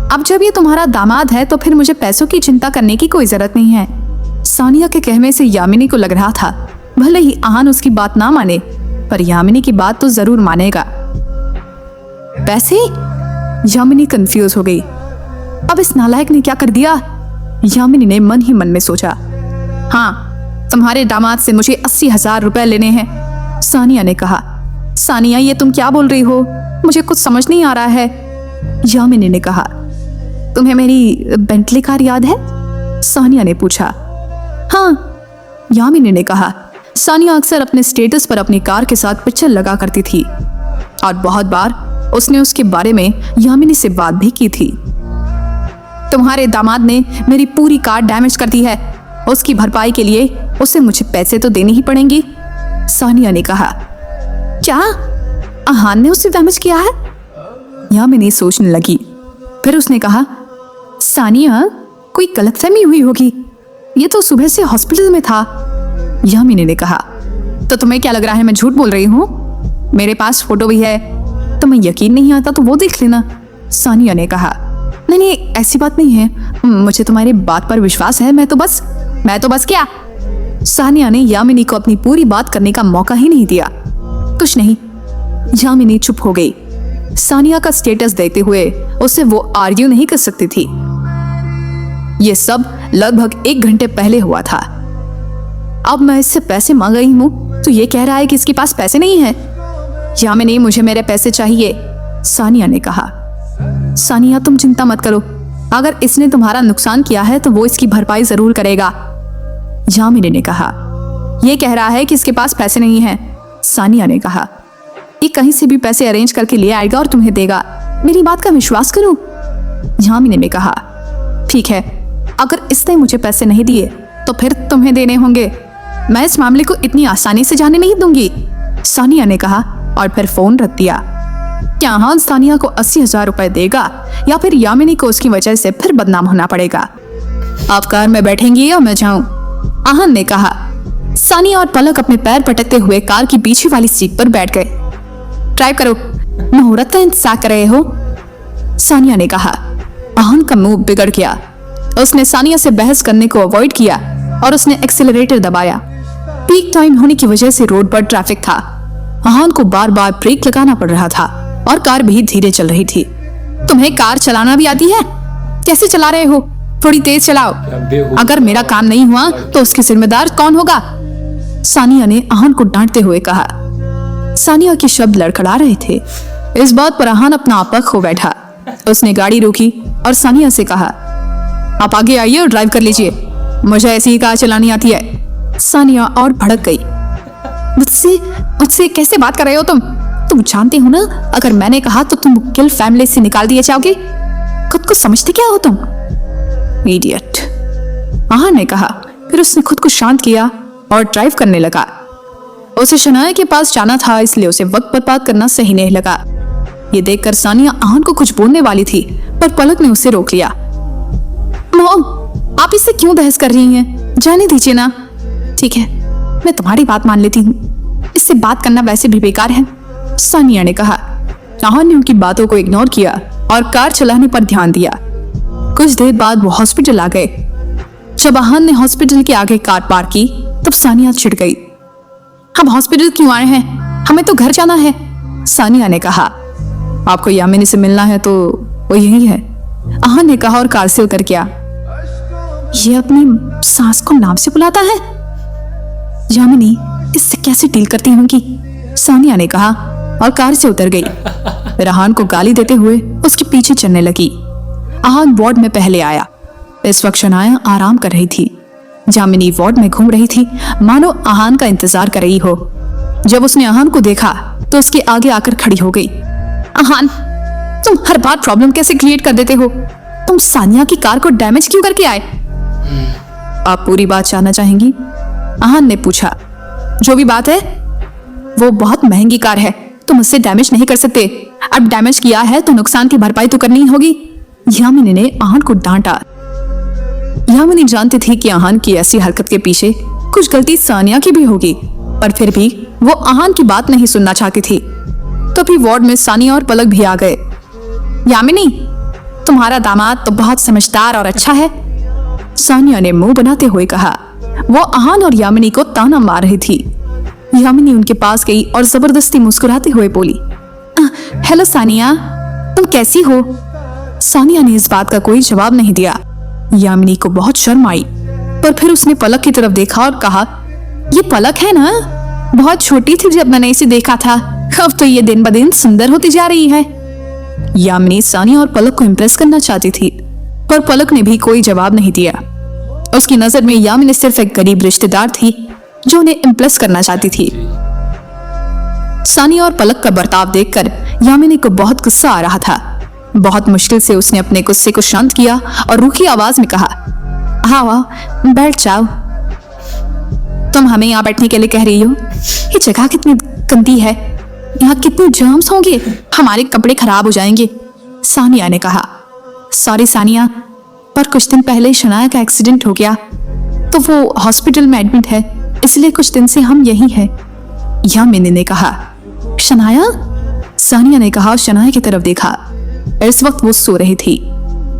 अब जब ये तुम्हारा दामाद है तो फिर मुझे पैसों की चिंता करने की कोई जरूरत नहीं है, सानिया के कहने से यामिनी को लग रहा था भले ही आहान उसकी बात ना माने, पर यामिनी की बात तो जरूर मानेगा। पैसे? यामिनी कंफ्यूज हो गई। अब इस नालायक ने क्या कर दिया? यामिनी ने मन ही मन में सोचा। हाँ, तुम्हारे दामाद से मुझे 80,000 रुपए लेने हैं। सानिया ने कहा। सानिया, ये तुम क्या बोल रही हो? मुझे कुछ समझ नहीं आ रहा है। यामिनी ने कहा। तुम्हें मेरी बेंटली कार याद है? सानिया ने पूछा। हाँ, यामिनी ने कहा। सानिया अक्सर अपने स्टेटस पर अपनी कार के साथ पिक्चर लगा करती थी और बहुत बार उसने उसके बारे में यामिनी से बात भी की थी। तुम्हारे दामाद ने मेरी पूरी कार डैमेज कर दी है। उसकी भरपाई के लिए उसे मुझे पैसे तो देने ही पड़ेंगे। सानिया ने कहा। क्या आहान ने उसे डैमेज किया है? यामिनी सोचने लगी। फिर उसने कहा, सानिया, कोई गलतफहमी हुई होगी। ये तो सुबह से हॉस्पिटल में था। यामिनी ने कहा। तो तुम्हें क्या लग रहा है मैं झूठ बोल रही हूँ? मेरे पास फोटो भी है। तुम्हें यकीन नहीं आता तो वो देख लेना। सानिया ने कहा। नहीं नहीं, ऐसी बात नहीं है, मुझे तुम्हारी बात पर विश्वास है। मैं तो बस क्या? सानिया ने यामिनी को अपनी पूरी बात करने का मौका ही नहीं दिया। कुछ नहीं। यामिनी चुप हो गई। सानिया का स्टेटस देखते हुए उसे वो आर्ग्यू नहीं कर सकती थी। ये सब लगभग 1 घंटे पहले हुआ था। अब मैं इससे पैसे मांग रही हूँ तो ये कह रहा है कि इसके पास पैसे नहीं है। यामिनी, मुझे मेरे पैसे चाहिए। सानिया ने कहा। सानिया, तुम चिंता मत करो। अगर इसने तुम्हारा नुकसान किया है तो वो इसकी भरपाई जरूर करेगा। यामिनी ने कहा। ये कह रहा है कि इसके पास पैसे नहीं हैं। सानिया ने कहा। ये कहीं से भी पैसे अरेंज करके ले आएगा और तुम्हें देगा। मेरी बात का विश्वास करो। यामिनी ने कहा। ठीक है, अगर इसने मुझे पैसे नहीं दिए तो फिर तुम्हें देने होंगे। मैं इस मामले को इतनी आसानी से जाने नहीं दूंगी। सानिया ने कहा और फिर फोन रख दिया। क्या आहान सानिया को 80,000 रुपए देगा या फिर यामिनी को उसकी वजह से फिर बदनाम होना पड़ेगा? आप कार में बैठेंगी या मैं जाऊं? आहान ने कहा। सानिया और पलक अपने पैर पटकते हुए कार की पीछे वाली सीट पर बैठ गए। ड्राइव करो, मुहूर्त का इंतजार कर रहे हो? सानिया ने कहा। आहान का मुंह बिगड़ गया। उसने सानिया से बहस करने को अवॉइड किया और उसने एक्सेलरेटर दबाया। पीक टाइम होने की वजह से रोड पर ट्रैफिक था। आहान को बार बार ब्रेक लगाना पड़ रहा था और कार भी धीरे चल रही थी। तुम्हें कार चलाना भी आती है? कैसे चला रहे हो? थोड़ी तेज चलाओ। अगर मेरा काम नहीं हुआ तो उसकी जिम्मेदार कौन होगा? सानिया ने आहान को डांटते हुए कहा। सानिया के शब्द लड़खड़ा रहे थे। इस बात पर आहान अपना आपा खो बैठा। उसने गाड़ी रोकी और सानिया से कहा, आप आगे आइए और ड्राइव कर लीजिए। मुझे ऐसी ही कार चलानी आती है। सानिया और भड़क गई। मुझसे कैसे बात कर रहे हो तुम? तुम जानते हो ना, अगर मैंने कहा तो तुम किल फैमिली से निकाल दिए जाओगे। खुद को समझते क्या हो तुम? इडियट, आहान ने कहा। फिर उसने खुद को शांत किया और ड्राइव करने लगा। उसे शनाया के पास जाना था, इसलिए उसे वक्त बर्बाद करना सही नहीं लगा। ये देखकर सानिया आहान को कुछ बोलने वाली थी पर पलक ने उसे रोक लिया। मॉम, आप इससे क्यों बहस कर रही हैं? जाने दीजिए ना। ठीक है, मैं तुम्हारी बात मान लेती हूँ। इससे बात करना वैसे भी बेकार है, सानिया ने कहा। आहान ने उनकी बातों को इग्नोर किया और कार चलाने पर ध्यान दिया। कुछ देर बाद वो हॉस्पिटल आ गए। जब आहान ने हॉस्पिटल के आगे कार पार्क की तब सानिया चिढ़ गई। हम हॉस्पिटल क्यों आए हैं? हमें तो घर जाना है। सानिया ने कहा। आपको यामिनी से मिलना है तो वो यही है, आहान ने कहा और कार से उतर गया। ये अपनी सास को नाम से बुलाता है। यामिनी इससे कैसे डील करती होंगी? सानिया ने कहा और कार से उतर गई। आहान को गाली देते हुए उसके पीछे चलने लगी। आहान वार्ड में पहले आया। इस वक्त शनाया आराम कर रही थी। यामिनी वार्ड में घूम रही थी, मानो आहान का इंतजार कर रही हो। जब उसने आहान को देखा तो उसके आगे आकर खड़ी हो गई। आहान, तुम हर बार प्रॉब्लम कैसे क्रिएट कर देते हो? तुम सानिया की कार को डैमेज क्यों करके आए? आप पूरी बात जानना चाहेंगी? आहान ने पूछा। जो भी बात है। वो बहुत महंगी कार है, तुम उससे डैमेज नहीं कर सकते। अब डैमेज किया है तो नुकसान की भरपाई तो करनी ही होगी। यामिनी ने आहान को डांटा। यामिनी जानती थी कि आहान की ऐसी हरकत के पीछे कुछ गलती सानिया की भी होगी, पर फिर भी वो आहान की बात नहीं सुनना चाहती थी। तभी वार्ड में सानिया और पलक भी आ गए। यामिनी, तुम्हारा दामाद तो बहुत समझदार और अच्छा है, सानिया ने मुंह बनाते हुए कहा। वो आहान और यामिनी को ताना मार रही थी। यामिनी उनके पास गई और जबरदस्ती मुस्कुराते हुए बोली, हेलो सानिया, तुम कैसी हो? सानिया ने इस बात का कोई जवाब नहीं दिया। यामिनी को बहुत शर्म आई, पर फिर उसने पलक की तरफ देखा और कहा, ये पलक है ना, बहुत छोटी थी जब मैंने इसे देखा था, अब तो ये दिन ब दिन सुंदर होती जा रही है। यामिनी सानिया और पलक को इम्प्रेस करना चाहती थी, पर पलक ने भी कोई जवाब नहीं दिया। उसकी नजर में यामिनी सिर्फ एक गरीब रिश्तेदार थी जो उन्हें इम्प्रेस करना चाहती थी। सानिया और पलक का बर्ताव देखकर यामिनी को बहुत गुस्सा आ रहा था। बहुत मुश्किल से उसने अपने गुस्से को शांत किया और रूखी आवाज में कहा, हाँ बैठ जाओ। तुम हमें यहाँ बैठने के लिए कह रही हो? ये जगह कितनी गंदी है, यहाँ कितने जर्म्स होंगे, हमारे कपड़े खराब हो जाएंगे। सानिया ने कहा, सॉरी सानिया, पर कुछ दिन पहले शनाया का एक्सीडेंट हो गया तो वो हॉस्पिटल में एडमिट है, इसलिए कुछ दिन से हम यही हैं। यामिनी ने कहा, शनाया? सानिया ने कहा और शनाया की तरफ देखा। इस वक्त वो सो रही थी।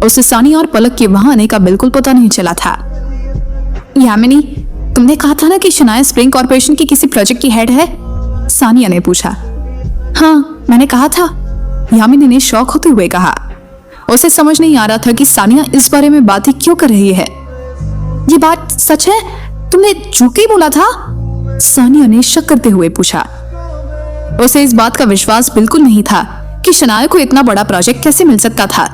उसे सानिया और पलक के वहां आने का बिल्कुल पता नहीं चला था। यामिनी, तुमने कहा था ना कि शनाया स्प्रिंग कॉर्पोरेशन की किसी प्रोजेक्ट की हेड है? सानिया ने पूछा। हाँ, मैंने कहा था, यामिनी ने शौक होते हुए कहा। उसे समझ नहीं आ रहा था कि सानिया इस बारे में बातें क्यों कर रही है। ये बात सच है? तुमने झूठ ही बोला था? सानिया ने शक करते हुए पूछा। उसे इस बात का विश्वास बिल्कुल नहीं था कि शनाया को इतना बड़ा प्रोजेक्ट कैसे मिल सकता था।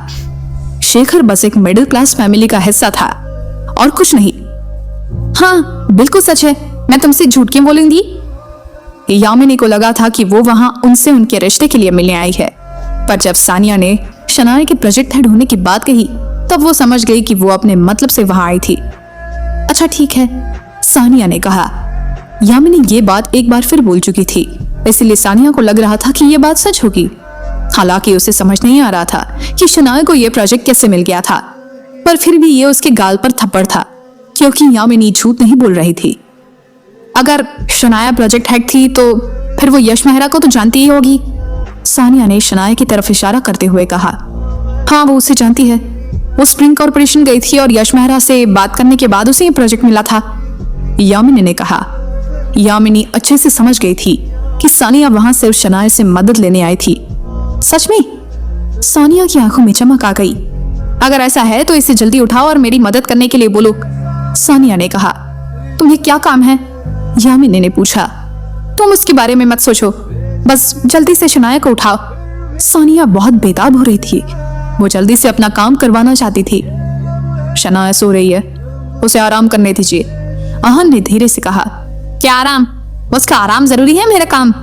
शेखर बस एक मिडिल क्लास फैमिली का हिस्सा था और कुछ नहीं। हाँ, बिल्कुल सच है, मैं तुमसे झूठ क्यों बोलूंगी? यामिनी को लगा था कि वो वहां उनसे उनके रिश्ते के लिए मिलने आई है, पर जब सानिया ने शनाया के प्रोजेक्ट हेड होने की बात कही तब वो समझ गई कि वो अपने मतलब से वहां आई थी। अच्छा ठीक है, सानिया ने कहा। यामिनी ये बात एक बार फिर बोल चुकी थी, इसलिए सानिया को लग रहा था कि ये बात सच होगी। हालांकि उसे समझ नहीं आ रहा था कि शनाया को यह प्रोजेक्ट कैसे मिल गया था, पर फिर भी ये उसके गाल पर थप्पड़ था, क्योंकि यामिनी झूठ नहीं बोल रही थी। अगर शनाया प्रोजेक्ट हेड थी तो फिर वो यश मेहरा को तो जानती ही होगी। सानिया ने शनाया की तरफ इशारा करते हुए कहा। हाँ, वो उसे जानती है। वो स्प्रिंग कॉर्पोरेशन गई थी और यश मेहरा से बात करने के बाद उसे ये प्रोजेक्ट मिला था, यामिनी ने कहा। यामिनी अच्छे से समझ गई थी कि सानिया वहां सिर्फ शनाया से मदद लेने आई थी। सच में? सानिया की आंखों में चमक आ गई। अगर ऐसा है तो इसे जल्दी उठाओ और मेरी मदद करने के लिए बोलो, सानिया ने कहा। तुम्हें क्या काम है? यामिनी ने पूछा। तुम उसके बारे में मत सोचो, बस जल्दी से शनाया को उठाओ। सानिया बहुत बेताब हो रही थी, वो जल्दी से अपना काम करवाना चाहती थी। शनाया सो रही है, उसे आराम करने दीजिए, आहन ने धीरे से कहा। क्या आराम? उसका आराम जरूरी है? मेरा काम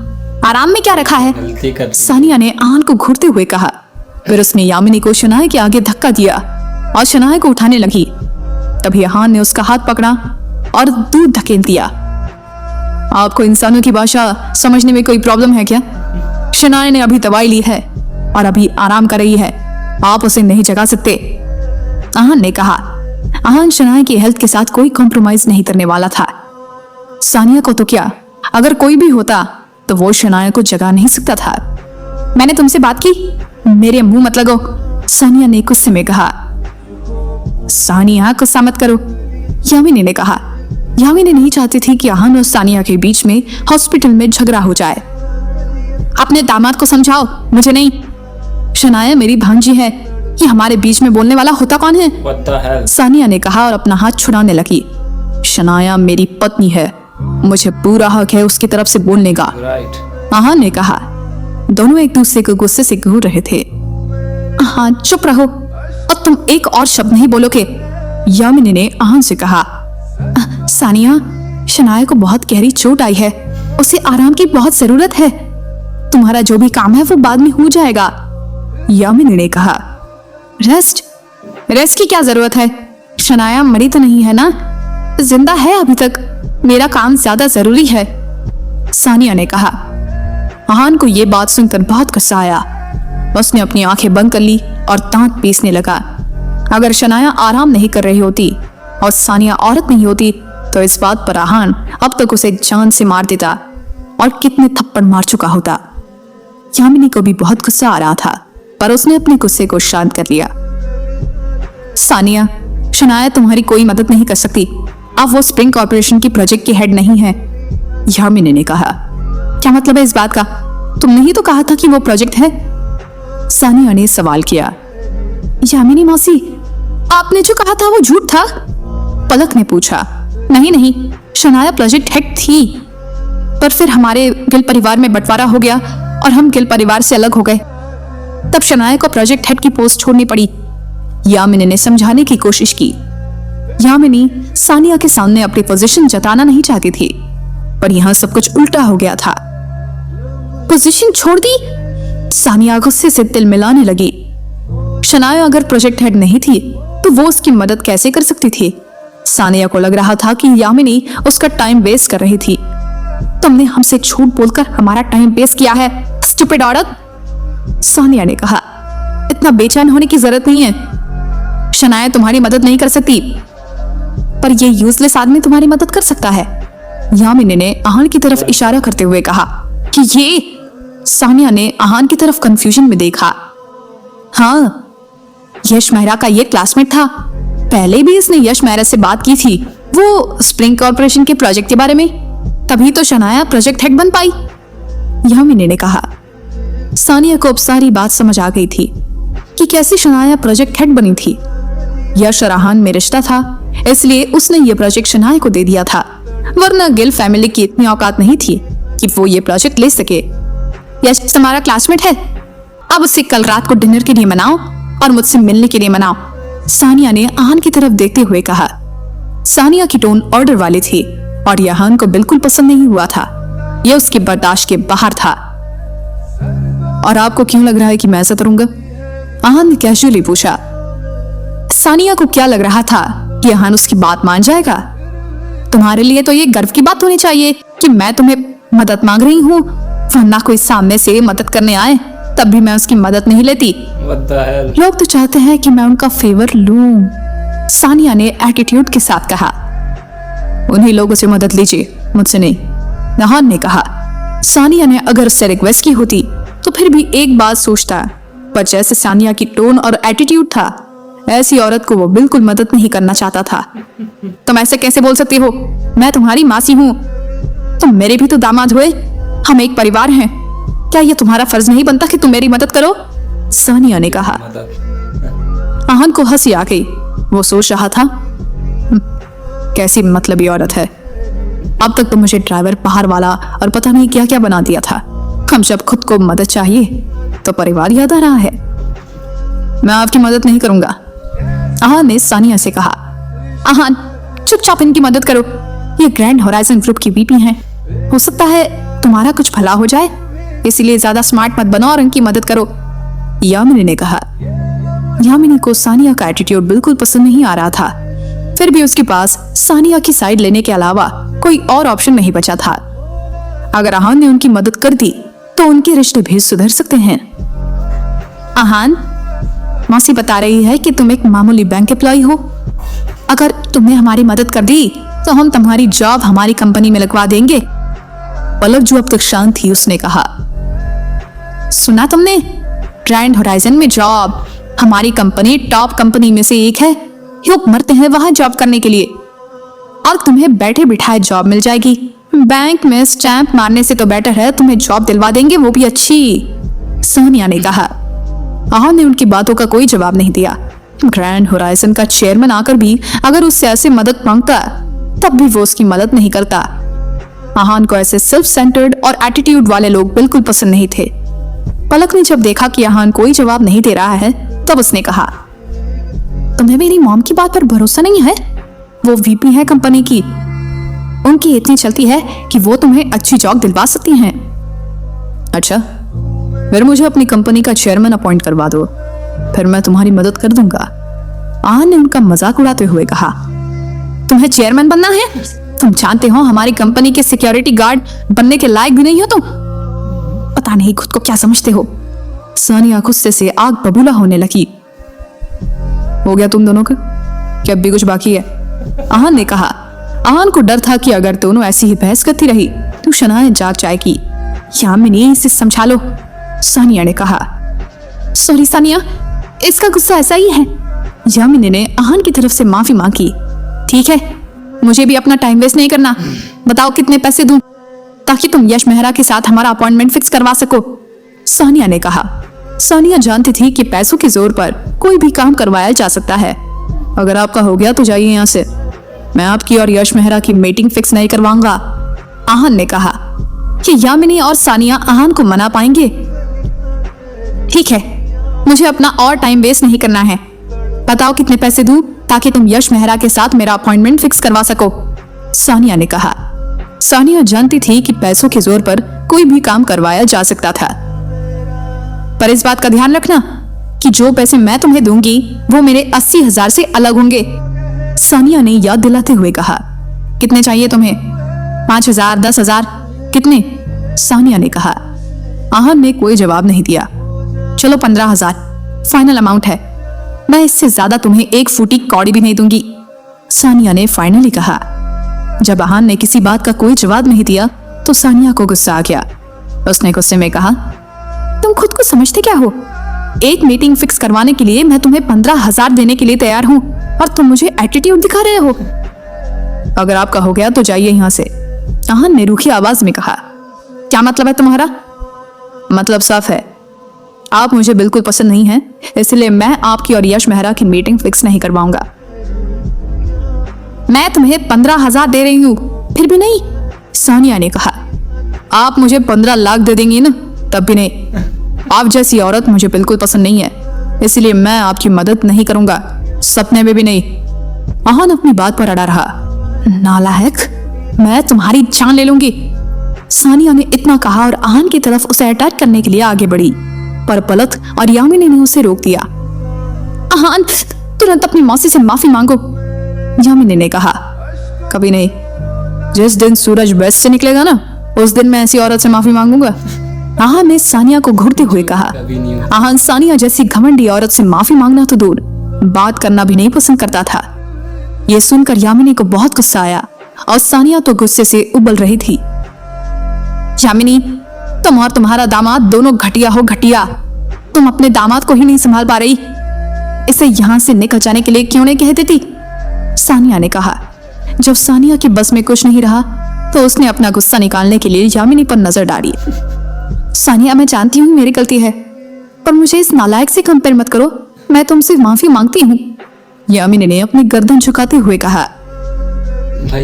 आराम में क्या रखा है? सानिया ने आहन को घूरते हुए कहा। फिर उसने यामिनी को शनाया के आगे धक्का दिया और शनाया को उठाने लगी। तभी आहन ने उसका हाथ पकड़ा और दूर धकेल दिया। आपको इंसानों की भाषा समझने में कोई प्रॉब्लम है क्या? शनाया ने अभी दवाई ली है और अभी आराम कर रही है, आप उसे नहीं जगा सकते, आहन ने कहा। आहन शनाया की हेल्थ के साथ कोई कॉम्प्रोमाइज नहीं करने वाला था। सानिया को तो क्या, अगर कोई भी होता तो वो शनाया को जगा नहीं सकता था। मैंने तुमसे बात की, मेरे मुंह मत लगो, सानिया ने गुस्से में कहा। सानिया, गुस्सा मत करो, यामिनी ने कहा। यामिनी नहीं चाहती थी कि आहन और सानिया के बीच में हॉस्पिटल में झगड़ा हो जाए। अपने दामाद को समझाओ, मुझे नहीं। शनाया मेरी भांजी है, ये हमारे बीच में बोलने वाला होता कौन है? सानिया ने कहा और अपना हाथ छुड़ाने लगी। शनाया मेरी पत्नी है, मुझे पूरा हक है उसकी तरफ से बोलने का, आहन ने कहा। दोनों एक दूसरे को गुस्से से घूर रहे थे। हाँ, चुप रहो और तुम एक और शब्द नहीं बोलोगे, यामिनी ने आहन से कहा। सानिया, शनाया को बहुत गहरी चोट आई है, उसे आराम की बहुत जरूरत है, तुम्हारा जो भी काम है वो बाद में हो जाएगा, यामिनी ने कहा। रेस्ट की क्या जरूरत है? शनाया मरी तो नहीं है ना, जिंदा है अभी तक, मेरा काम ज्यादा जरूरी है, सानिया ने कहा। आहन को यह बात सुनकर बहुत गुस्सा आया। उसने अपनी आंखें बंद कर ली और दांत पीसने लगा। अगर शनाया आराम नहीं कर रही होती और सानिया औरत नहीं होती तो इस बात पर आहन अब तक उसे जान से मार देता और कितने थप्पड़ मार चुका होता। यामिनी को भी बहुत गुस्सा आ रहा था, पर उसने अपने गुस्से को शांत कर लिया। सानिया, शनाया तुम्हारी कोई मदद नहीं कर सकती, अब वो स्प्रिंग कॉर्पोरेशन की प्रोजेक्ट की हेड नहीं है, यामिनी ने कहा। क्या मतलब है इस बात का? तुमने ही तो कहा था कि वो प्रोजेक्ट है, सानिया ने सवाल किया। यामिनी मौसी, आपने जो कहा था वो झूठ था, पलक ने पूछा। नहीं नहीं, शनाया प्रोजेक्ट हेड थी, पर फिर हमारे गिल परिवार में बंटवारा हो गया और हम गिल परिवार से अलग हो गए। तब शनाया को प्रोजेक्ट हेड की पोस्ट छोड़नी पड़ी। यामिनी ने समझाने की कोशिश की। यामिनी सानिया के सामने अपनी पोजीशन जताना नहीं चाहती थी, पर यहाँ सब कुछ उल्टा हो गया था। पोजीशन छोड़ दी? सानिया गुस्से से तिल मिलाने लगी। शनाया अगर प्रोजेक्ट हेड नहीं थी तो वो उसकी मदद कैसे कर सकती थी? सानिया को लग रहा था कि यामिनी उसका टाइम वेस्ट कर रही थी। तुमने हमसे झूठ बोलकर हमारा टाइम वेस्ट किया है, स्टूपिड औरत, सानिया ने कहा। इतना बेचैन होने की जरूरत नहीं है। शनाया तुम्हारी मदद नहीं कर सकती, पर ये यूजलेस आदमी तुम्हारी मदद कर सकता है। यामिनी ने आहान की तरफ इशारा करते हुए कहा कि ये। सानिया ने आहान की तरफ कंफ्यूजन में देखा। हाँ, यश मेहरा का ये क्लासमेट था। पहले भी इसने यश मेहरा से बात की थी, वो स्प्रिंग कॉर्पोरेशन के प्रोजेक्ट के बारे में। तभी तो शनाया प्रोजेक्ट हेड बन पाई, यामिनी ने कहा। सानिया को अब सारी बात समझ आ गई थी कि कैसे शनाया प्रोजेक्ट हेड बनी थी। यश और आहान में रिश्ता था, इसलिए उसने ये प्रोजेक्ट शनाया को दे दिया था, वरना गिल फैमिली की इतनी औकात नहीं थी कि वो ये प्रोजेक्ट ले सके। यश तुम्हारा क्लासमेट है, अब उसे कल रात को डिनर के लिए मनाओ और मुझसे मिलने के लिए मनाओ, सानिया ने आहान की तरफ देखते हुए कहा। सानिया की टोन ऑर्डर वाली थी और यह आहान को बिल्कुल पसंद नहीं हुआ था। यह उसके बर्दाश्त के बाहर था। और आपको क्यों लग रहा है कि मैं ऐसा करूंगा? आहान ने कैजुअली पूछा। सानिया को क्या लग रहा था कि आहान उसकी बात मान जाएगा? तुम्हारे लिए तो ये गर्व की बात होनी चाहिए कि मैं तुम्हें मदद मांग रही हूँ, वरना कोई सामने से मदद करने आए तब भी मैं उसकी मदद नहीं लेती। लोग तो चाहते हैं कि मैं उनका फेवर लूं, सानिया ने एटीट्यूड के साथ कहा। उन्हीं लोगों से मदद लीजिए, मुझसे नहीं, आहान ने कहा। सानिया ने अगर उससे रिक्वेस्ट की होती तो फिर भी एक बात सोचता, पर जैसे सानिया की टोन और एटीट्यूड था, ऐसी औरत को वो बिल्कुल मदद नहीं करना चाहता था। तुम ऐसे कैसे बोल सकती हो? मैं तुम्हारी मासी हूँ, तुम मेरे भी तो दामाद हुए, हम एक परिवार हैं। क्या ये तुम्हारा फर्ज नहीं बनता कि तुम मेरी मदद करो? सानिया ने कहा। आहान को हंसी आ गई। वो सोच रहा था, कैसी मतलबी औरत है। अब तक तो मुझे ड्राइवर, पहाड़ वाला और पता नहीं क्या क्या बना दिया था। हम जब खुद को मदद चाहिए तो परिवार याद आ रहा है। मैं आपकी मदद नहीं करूंगा, आहान ने सानिया से कहा। आहान, चुपचाप इनकी मदद करो, ये ग्रैंड होराइजन ग्रुप की वीपी हैं। हो सकता है तुम्हारा कुछ भला हो जाए, इसलिए ज्यादा स्मार्ट मत बनो और इनकी मदद करो, यामिनी ने कहा। यामिनी को सानिया का एटीट्यूड बिल्कुल पसंद नहीं आ रहा था, फिर भी उसके पास सानिया की साइड लेने के अलावा कोई और ऑप्शन नहीं बचा था। अगर आहान ने उनकी मदद कर दी तो उनके रिश्ते भी सुधर सकते हैं। आहान, मौसी बता रही है कि तुम एक मामूली बैंक एम्प्लॉय हो। अगर तुमने हमारी मदद कर दी तो हम तुम्हारी जॉब हमारी कंपनी में लगवा देंगे। पलक जो अब तक शांत थी, उसने कहा। सुना तुमने? ग्रैंड होराइजन में जॉब, हमारी कंपनी टॉप कंपनी में से एक है। लोग मरते हैं वहां जॉब करने के लिए, और तुम्हें बैठे बिठाए जॉब मिल जाएगी। बैंक में स्टैंप मारने से तो बेटर है तुम्हें जॉब दिलवा देंगे, वो भी अच्छी, सोनिया ने कहा। आहान ने उनकी बातों का कोई जवाब नहीं दिया। ग्रैंड होराइजन का चेयरमैन आकर भी अगर उससे ऐसे मदद मांगता तब भी वो उसकी मदद नहीं करता। आहान को ऐसे सेल्फ सेंटर्ड और एटीट्यूड वाले लोग बिल्कुल पसंद नहीं थे। पलक ने जब देखा कि आहान कोई जवाब नहीं दे रहा है तब उसने कहा, तुम्हें मेरी मॉम की बात पर भरोसा नहीं है? वो वीपी है कंपनी की, उनकी इतनी चलती है कि वो तुम्हें अच्छी जॉब दिलवा सकती हैं। अच्छा, फिर मुझे अपनी कंपनी का चेयरमैन अपॉइंट करवा दो, फिर मैं तुम्हारी मदद कर दूंगा, आहान ने उनका मजाक उड़ाते हुए कहा। तुम्हें चेयरमैन बनना है? तुम जानते हो हमारी कंपनी के सिक्योरिटी गार्ड बनने के लायक भी नहीं हो तुम। पता नहीं खुद को क्या समझते हो। सानिया गुस्से से आग बबूला होने लगी। हो गया तुम दोनों का? क्या अब भी कुछ बाकी है? आहान ने कहा। आहान को डर था कि अगर दोनों ऐसी ही बहस करती रही तो शनाया जाग जाएगी। यामिनी, इसे समझा लो, सानिया ने कहा। सॉरी सानिया, इसका गुस्सा ऐसा ही है। यामिनी ने आहान की तरफ से माफी मांगी। ठीक है, मुझे भी अपना टाइम वेस्ट नहीं करना। बताओ कितने पैसे दूं ताकि तुम यश मेहरा के साथ हमारा अपॉइंटमेंट फिक्स करवा सको, सानिया ने कहा। सानिया जानती थी कि पैसों के जोर पर कोई भी काम करवाया जा सकता है। अगर आपका हो गया तो जाइए यहाँ से, मैं आपकी और यश मेहरा की मीटिंग फिक्स नहीं करवाऊंगा। आहान ने कहा कि यामिनी और सानिया आहान को मना पाएंगे। ठीक है, मुझे अपना और टाइम वेस्ट नहीं करना है। बताओ कितने पैसे दूं ताकि तुम यश मेहरा के साथ मेरा अपॉइंटमेंट फिक्स करवा सको, सानिया ने कहा। सानिया जानती थी कि पैसों के जोर पर कोई भी काम करवाया जा सकता था, पर इस बात का ध्यान रखना कि जो पैसे मैं तुम्हें दूंगी वो मेरे 80,000 से अलग होंगे, सानिया ने याद दिलाते हुए कहा। कितने चाहिए तुम्हें? 5,000, 10,000, कितने? सानिया ने कहा। आहान ने कोई जवाब नहीं दिया। चलो 15,000 फाइनल अमाउंट है, मैं इससे ज्यादा तुम्हें 1 फूटी कौड़ी भी नहीं दूंगी, सानिया ने फाइनली कहा। जब आहान ने किसी बात का कोई जवाब नहीं दिया तो सानिया को गुस्सा आ गया। उसने गुस्से में कहा, तुम खुद को समझते क्या हो? एक मीटिंग फिक्स करवाने के लिए मैं तुम्हें 15,000 देने के लिए तैयार हूं और तुम मुझे एटीट्यूड दिखा रहे हो। अगर आपका हो गया तो जाइए यहां से, आहान ने रूखी आवाज में कहा। क्या मतलब है तुम्हारा? मतलब साफ है, आप मुझे बिल्कुल पसंद नहीं हैं, इसलिए मैं आपकी और यश मेहरा की मीटिंग फिक्स नहीं करवाऊंगा। मैं तुम्हें 15,000 दे रही हूं, फिर भी नहीं, सानिया ने कहा। आप मुझे 15 लाख दे देंगी ना, तब भी नहीं। आप जैसी औरत मुझे बिल्कुल पसंद नहीं है, इसलिए मैं आपकी मदद नहीं करूंगा, सपने में भी नहीं। आहान अपनी बात पर अड़ा रहा। नालायक, मैं तुम्हारी जान ले लूंगी, सानिया ने इतना कहा और आहान की तरफ उसे अटैक करने के लिए आगे बढ़ी, पर पलक और यामिनी ने उसे रोक दिया। आहान, तुरंत अपनी मौसी से माफी मांगो, यामिनी ने कहा। कभी नहीं, जिस दिन सूरज वेस्ट से निकलेगा ना, उस दिन मैं ऐसी औरत से माफी मांगूंगा, आहान ने सानिया को घूरते हुए कहा। आहान सानिया जैसी घमंडी औरत से माफी मांगना तो दूर, बात करना भी नहीं पसंद करता था। यह सुनकर यामिनी को बहुत गुस्सा आया और सानिया तो गुस्से से उबल रही थी। यामिनी, तुम और तुम्हारा दामाद दोनों घटिया हो, घटिया। तुम अपने दामाद को ही नहीं संभाल पा रही, इसे यहां से निकल जाने के लिए क्यों नहीं कह देती, सानिया ने कहा। जब सानिया की बस में कुछ नहीं रहा तो उसने अपना गुस्सा निकालने के लिए यामिनी पर नजर डाली। सानिया, मैं जानती हूँ मेरी गलती है, पर मुझे इस नालायक से कंपेयर मत करो, मैं तुमसे माफी मांगती हूँ, यामिनी ने अपनी गर्दन झुकाते हुए कहा।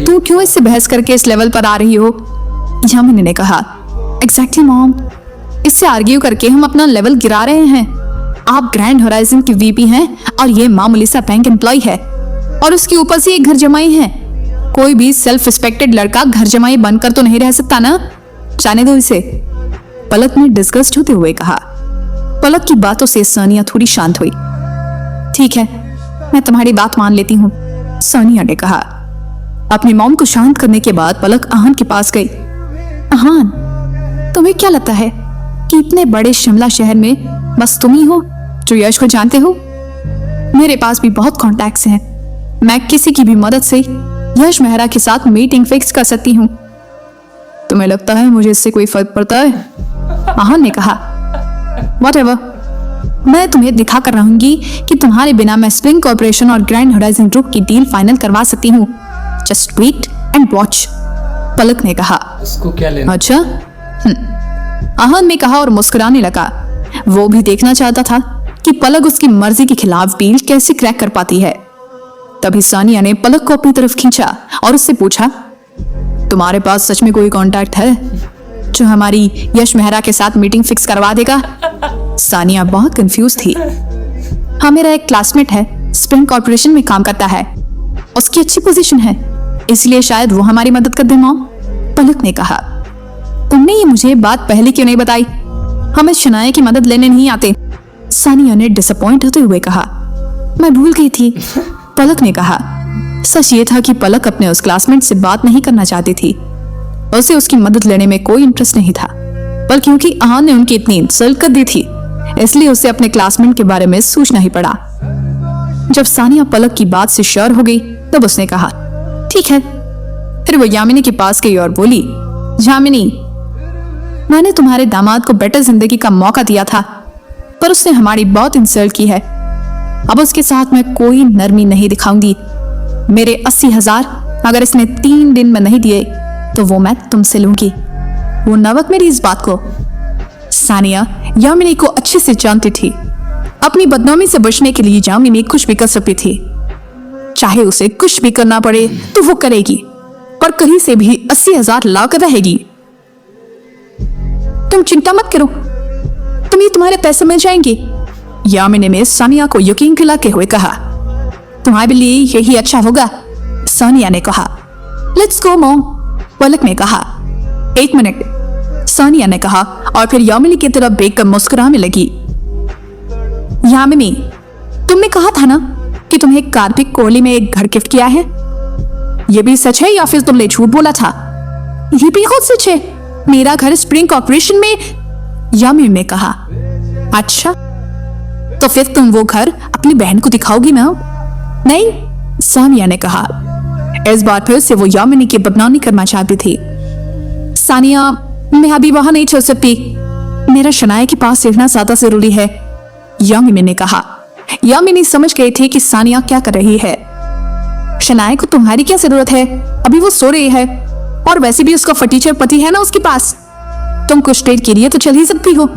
तू क्यों इससे बहस करके इस लेवल पर आ रही हो, यामिनी ने कहा। एग्जैक्टली मॉम, इससे आर्ग्यू करके हम अपना लेवल गिरा रहे हैं। आप ग्रैंड होराइजन की वीपी हैं और ये मामूली सा बैंक एम्प्लॉय है, और उसके ऊपर से एक घर जमाई है। कोई भी सेल्फ रिस्पेक्टेड लड़का घर जमाई बनकर तो नहीं रह सकता ना, जाने दो इसे, पलक ने डिस्गस्ट होते हुए कहा। पलक की बातों से सानिया थोड़ी शांत हुई। ठीक है, मैं तुम्हारी बात मान लेती हूँ, सानिया ने कहा। अपनी मॉम को शांत करने के बाद पलक आहान के पास गई। आहान, तुम्हें क्या लगता है कि इतने बड़े शिमला शहर में बस तुम ही हो जो यश को जानते हो? मेरे पास भी बहुत कॉन्टैक्ट्स हैं, मैं किसी की भी मदद से यश मेहरा के साथ मीटिंग फिक्स कर सकती हूँ। तुम्हें लगता है मुझे इससे कोई फर्क पड़ता है? आहान ने कहा। Whatever, मैं तुम्हें दिखा कर रहूंगी कि तुम्हारे बिना मैं स्प्रिंग कॉर्पोरेशन और ग्रैंड होराइजन ग्रुप की डील फाइनल करवा सकती हूँ। जस्ट वेट एंड वॉच, पलक ने कहा। उसको क्या लेना? अच्छा, आहान ने कहा और मुस्कुराने लगा। वो भी देखना चाहता था कि पलक उसकी मर्जी के खिलाफ डील कैसे क्रैक कर पाती है। तभी सानिया ने पलक को अपनी तरफ खींचा और उससे पूछा, तुम्हारे पास सच में कोई कांटेक्ट है जो हमारी यश मेहरा के साथ मीटिंग फिक्स करवा देगा? सानिया बहुत कंफ्यूज थी। हाँ, मेरा एक क्लासमेट है, स्प्रिंग कॉर्पोरेशन में काम करता है, उसकी अच्छी पोजीशन है, इसलिए शायद वो हमारी मदद कर दे मॉम, पलक ने कहा। तुमने ये मुझे बात पहले क्यों नहीं बताई? हम इस शनाया की मदद लेने नहीं आते, सानिया ने डिसअपॉइंट होते हुए कहा। मैं भूल गई थी, पलक ने कहा। सच ये था कि पलक अपने उस क्लासमेट से बात नहीं करना चाहती थी, उसे उसकी मदद लेने में कोई इंटरेस्ट नहीं था, पर क्योंकि आहान ने उनकी इतनी इंसल्ट कर दी थी इसलिए उसे अपने क्लासमेट के बारे में सोचना ही पड़ा। जब सानिया पलक की बात से श्योर हो गई तब उसने कहा, ठीक है। फिर वो यामिनी के पास गई और बोली, यामिनी, मैंने तुम्हारे दामाद को बेटर जिंदगी का मौका दिया था, पर उसने हमारी बहुत इंसल्ट की है। अब उसके साथ मैं कोई नरमी नहीं दिखाऊंगी। मेरे 80,000 अगर इसने 3 दिन में नहीं दिए तो वो मैं तुमसे लूंगी। वो नवक मेरी इस बात को। सानिया यामिनी को अच्छे से जानती थी। अपनी बदनामी से बचने के लिए यामिनी कुछ भी कर सकती थी। चाहे उसे कुछ भी करना पड़े तो वो करेगी, पर कहीं से भी 80,000 लाकर रहेगी। तुम चिंता मत करो, तुम्हें तुम्हारे पैसे मिल जाएंगे, यामिनी ने सानिया को यकीन दिलाते हुए कहा। तुम्हारे लिए यही अच्छा होगा, सानिया ने कहा। लेट्स गो मॉम, पलक ने कहा। 1 मिनट, सानिया ने कहा और फिर यामिनी की तरफ देखकर मुस्कुराने लगी। यामिनी, तुमने कहा था ना कि तुम्हें कार्तिक कोहली में एक घर गिफ्ट किया है, ये भी सच है या फिर तुमने झूठ बोला था? ये भी खुद सच है, मेरा घर स्प्रिंग कॉर्पोरेशन में, यामिनी ने कहा। अच्छा, तो फिर तुम वो घर अपनी बहन को दिखाओगी ना? नहीं, सानिया ने कहा। इस बार फिर से वो यामिनी की बदनामी करना चाहती थी। सानिया, मैं अभी वहां नहीं चल सकती, मेरा शनाया के पास रहना ज्यादा जरूरी है, यामिनी ने कहा। यामिनी समझ गई थी कि सानिया क्या कर रही है। शनाया को तुम्हारी क्या जरूरत है, अभी वो सो रही है, और वैसे भी उसका फटीचर पति है ना उसके पास, तुम कुछ देर के लिए तो चल ही सकती हो,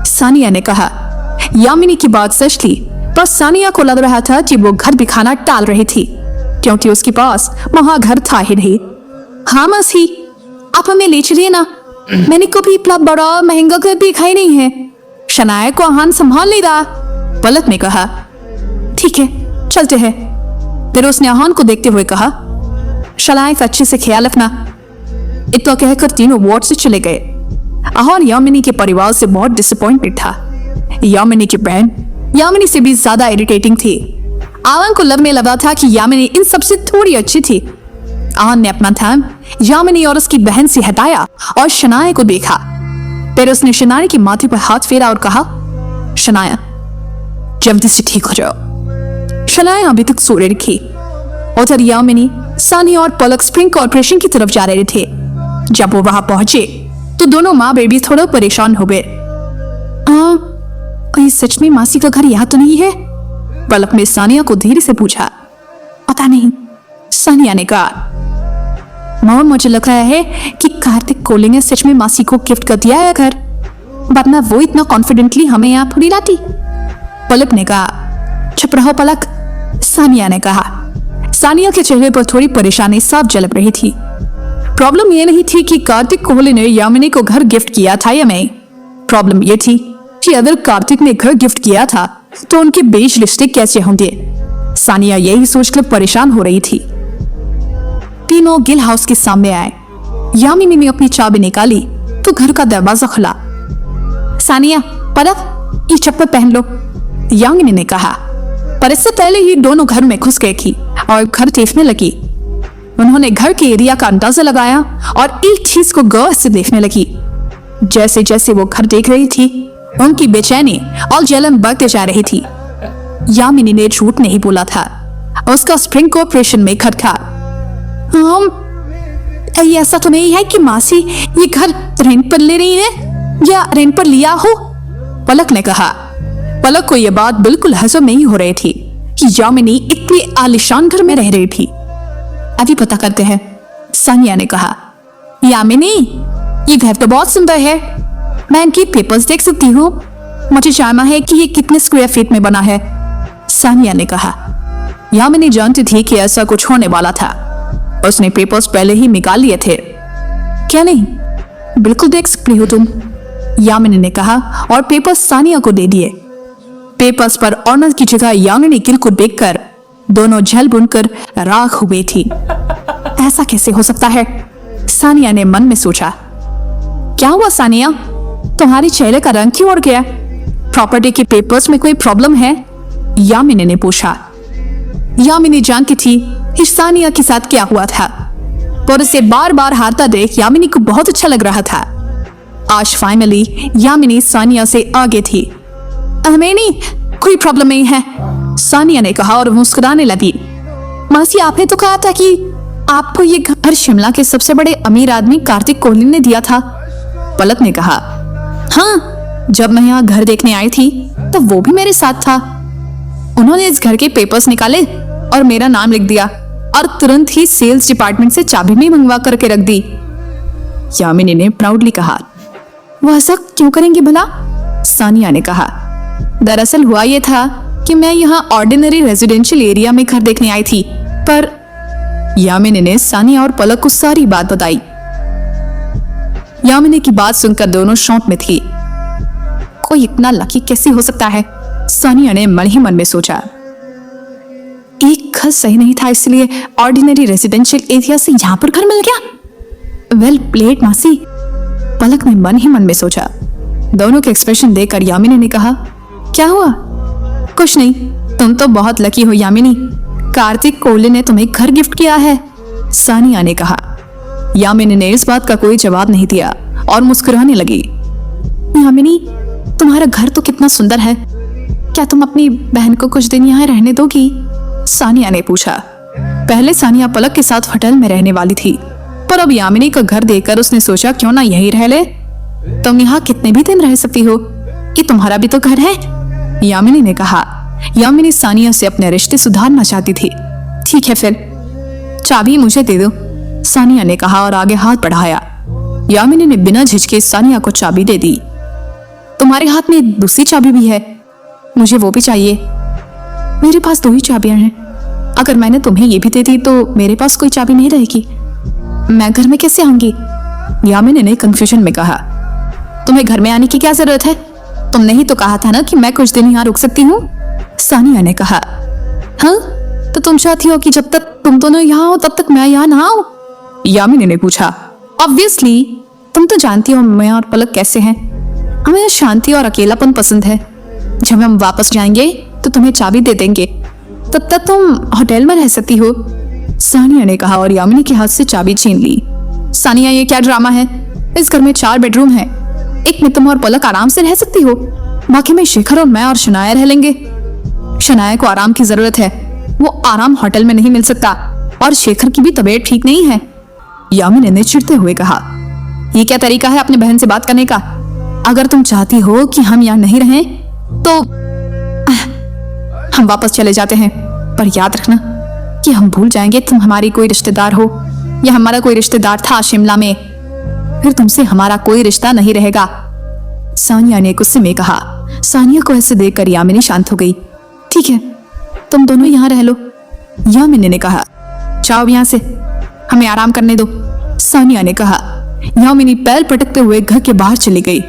सानिया ने कहा। यामिनी की बात सच थी, पर सानिया को लग रहा था कि वो घर दिखाना टाल रही थी, क्योंकि उसके पास वहां घर था ही नहीं। हाँ मसी, आप हमें ले चलिए ना, मैंने कभी इतना बड़ा महंगा घर देखा ही नहीं है, शनाया को आहान संभाल नहीं रहा, पलक ने कहा। ठीक है, चलते हैं, फिर उसने आहान को देखते हुए कहा। शनाया का अच्छे से ख्याल रखना। इतना कहकर तीनों वार्ड से चले गए। आहान यामिनी के परिवार से बहुत डिसअपॉइंटेड था। यामिनी की बहन यामिनी से भी ज्यादा इरिटेटिंग थी। आहान को लगने लगा था कि यामिनी इन सबसे थोड़ी अच्छी थी। आहान ने अपना ध्यान यामिनी और उसकी बहन से हटाया और शनाया को देखा। फिर उसने शनाया के माथे पर हाथ फेरा और कहा, शनाया, जल्दी से ठीक हो जाओ। शनाया अभी तक सो रही थी। उधर यामिनी, सानिया और पलक स्प्रिंग कॉर्पोरेशन की तरफ जा रहे थे। जब वो वहां पहुंचे तो दोनों माँ बेबी थोड़ा परेशान हो गए। कहीं सच में मासी का घर यहाँ तो नहीं है? पलक ने सानिया को धीरे से पूछा। पता नहीं, सानिया ने कहा। मॉम, मुझे लग रहा है कि कार्तिक कोहली ने सच में मासी को गिफ्ट कर दिया है घर, वरना वो इतना कॉन्फिडेंटली हमें यहाँ थोड़ी लाती, पलक ने कहा। चुप रहो पलक, सानिया ने कहा। सानिया के चेहरे पर थोड़ी परेशानी साफ झलक रही थी। प्रॉब्लम ये नहीं थी कि कार्तिक कोहली ने यामिनी को घर गिफ्ट किया था या नहीं, प्रॉब्लम ये थी कि अगर कार्तिक ने घर गिफ्ट किया था तो उनके बीच रिश्ते कैसे होंगे। सानिया यही सोचकर परेशान हो रही थी। तीनों गिल हाउस के सामने आए। यामिनी ने अपनी चाबी निकाली तो घर का दरवाजा खुला। सानिया, पलक, ये चप्पल पहन लो, यामिनी ने कहा। पर इससे पहले ही दोनों घर में घुस गई थी और घर देखने लगी। उन्होंने घर के एरिया का अंदाजा लगाया और एक चीज को गौर से देखने लगी। जैसे जैसे वो घर देख रही थी, उनकी बेचैनी और जलन बढ़ते जा रही थी। यामिनी ने झूठ नहीं बोला था, उसका स्प्रिंग कॉर्पोरेशन में घर था। ऐसा तो नहीं है कि मासी ये घर रेंट पर ले रही है या रेंट पर लिया हो, पलक ने कहा। पलक को यह बात बिल्कुल हजम नहीं हो रही थी कि यामिनी इतने आलिशान घर में रह रही थी। अभी पता करते हैं, सानिया ने कहा। यामिनी, ये घर तो बहुत सुंदर है, मैं इनकी पेपर्स देख सकती हूँ, मुझे जानना है कि ये कितने स्क्वायर फीट में बना है, सानिया ने कहा। यामिनी जानती थी कि ऐसा कुछ होने वाला था, उसने पेपर्स पहले ही निकाल लिए थे। क्या नहीं, बिल्कुल देख सकती हो तुम, यामिनी ने कहा और पेपर्स सानिया को दे दिए। पेपर्स पर ऑनर की जगह यामिनी गिल को देखकर दोनों झल बुनकर राख हो गई थी। ऐसा कैसे हो सकता है, सानिया ने मन में सोचा। क्या हुआ सानिया, तुम्हारे चेहरे का रंग क्यों उड़ गया? प्रॉपर्टी के पेपर्स में कोई प्रॉब्लम है? यामिनी ने पूछा। यामिनी जानती थी कि सानिया के साथ क्या हुआ था, पर उसे बार बार हारता देख यामिनी को बहुत अच्छा लग रहा था। आज फाइनली यामिनी सानिया से आगे थी। हमें नहीं, कोई प्रॉब्लम नहीं है, सानिया ने कहा और मुस्कुराने लगी। मासी, आपने तो कहा था कि आपको ये घर शिमला के सबसे बड़े अमीर आदमी कार्तिक कोहली ने दिया था, पलक ने कहा। हाँ, जब मैं यहाँ घर देखने आई थी तो वो भी मेरे साथ था। उन्होंने इस घर के पेपर्स निकाले और मेरा नाम लिख दिया और तुरंत ही सेल्स डिपार्टमेंट से चाबी भी मंगवा करके रख दी, यामिनी ने प्राउडली कहा। वो ऐसा क्यों करेंगे भला, सानिया ने कहा। दरअसल हुआ ये था कि मैं यहाँ ऑर्डिनरी रेजिडेंशियल एरिया में घर देखने आई थी, पर यामिनी ने सानिया और पलक को सारी बात बताई। यामिनी की बात सुनकर दोनों शॉक में थी। कोई इतना लकी कैसे हो सकता है, सानिया ने मन ही मन में सोचा। एक घर सही नहीं था, इसलिए ऑर्डिनरी रेजिडेंशियल एरिया से यहाँ पर घर मिल गया। वेल प्लेड मासी, पलक ने मन ही मन में सोचा। दोनों के एक्सप्रेशन देखकर यामिनी ने कहा, क्या हुआ? कुछ नहीं, तुम तो बहुत लकी हो यामिनी, कार्तिक कोहली ने तुम्हें घर गिफ्ट किया है, सानिया ने कहा। यामिनी ने इस बात का कोई जवाब नहीं दिया और मुस्कुराने लगी। यामिनी, तुम्हारा घर तो कितना सुंदर है, क्या तुम अपनी बहन को कुछ दिन यहाँ रहने दोगी? सानिया ने पूछा। पहले सानिया पलक के साथ होटल में रहने वाली थी, पर अब यामिनी का घर देखकर उसने सोचा क्यों ना यही रह ले। तुम यहाँ कितने भी दिन रह सकती हो, ये तुम्हारा भी तो घर है, यामिनी ने कहा। यामिनी सानिया से अपने रिश्ते सुधारना चाहती थी। ठीक है फिर, चाबी मुझे दे दो, सानिया ने कहा और आगे हाथ बढ़ाया। यामिनी ने बिना झिझके सानिया को चाबी दे दी। तुम्हारे हाथ में दूसरी चाबी भी है, मुझे वो भी चाहिए। मेरे पास 2 ही चाबियां हैं, अगर मैंने तुम्हें ये भी दे दी तो मेरे पास कोई चाबी नहीं रहेगी, मैं घर में कैसे आऊंगी? यामिनी ने कंफ्यूजन में कहा। तुम्हें घर में आने की क्या जरूरत है, तुमने ही तो कहा था ना कि मैं कुछ दिन यहाँ रुक सकती हूँ, सानिया ने कहा। हाँ, तो तुम चाहती हो कि जब तक तुम दोनों यहाँ हो तब तक मैं यहाँ ना आऊं? यामिनी ने पूछा। ऑब्वियसली, तुम तो जानती हो मैं और पलक कैसे हैं, हमें शांति और अकेलापन पसंद है। जब हम वापस जाएंगे तो तुम्हें चाबी दे देंगे, तब तक तुम होटल में रह सकती हो, सानिया ने कहा और यामिनी के हाथ से चाबी छीन ली। सानिया, ये क्या ड्रामा है? इस घर में 4 बेडरूम है, एक में तुम और पलक आराम से रह सकती हो, बाकी में शेखर और मैं और शनाया रह लेंगे। शनाया को आराम की जरूरत है, वो आराम होटल में नहीं मिल सकता, और शेखर की भी तबीयत ठीक नहीं है, यामिनी ने चिढ़ते हुए कहा। ये क्या तरीका है अपनी बहन से बात करने का? अगर तुम चाहती हो कि हम यहाँ नहीं रहें तो हम वापस चले जाते हैं, पर याद रखना कि हम भूल जाएंगे तुम हमारी कोई रिश्तेदार हो या हमारा कोई रिश्तेदार था शिमला में, फिर तुमसे हमारा कोई रिश्ता नहीं रहेगा, सानिया ने गुस्से में कहा। सानिया को ऐसे देखकर यामिनी शांत हो गई। ठीक है, तुम दोनों यहाँ रह लो, यामिनी ने कहा। जाओ यहाँ से, हमें आराम करने दो, सानिया ने कहा। यामिनी पैर पटकते हुए घर के बाहर चली गई।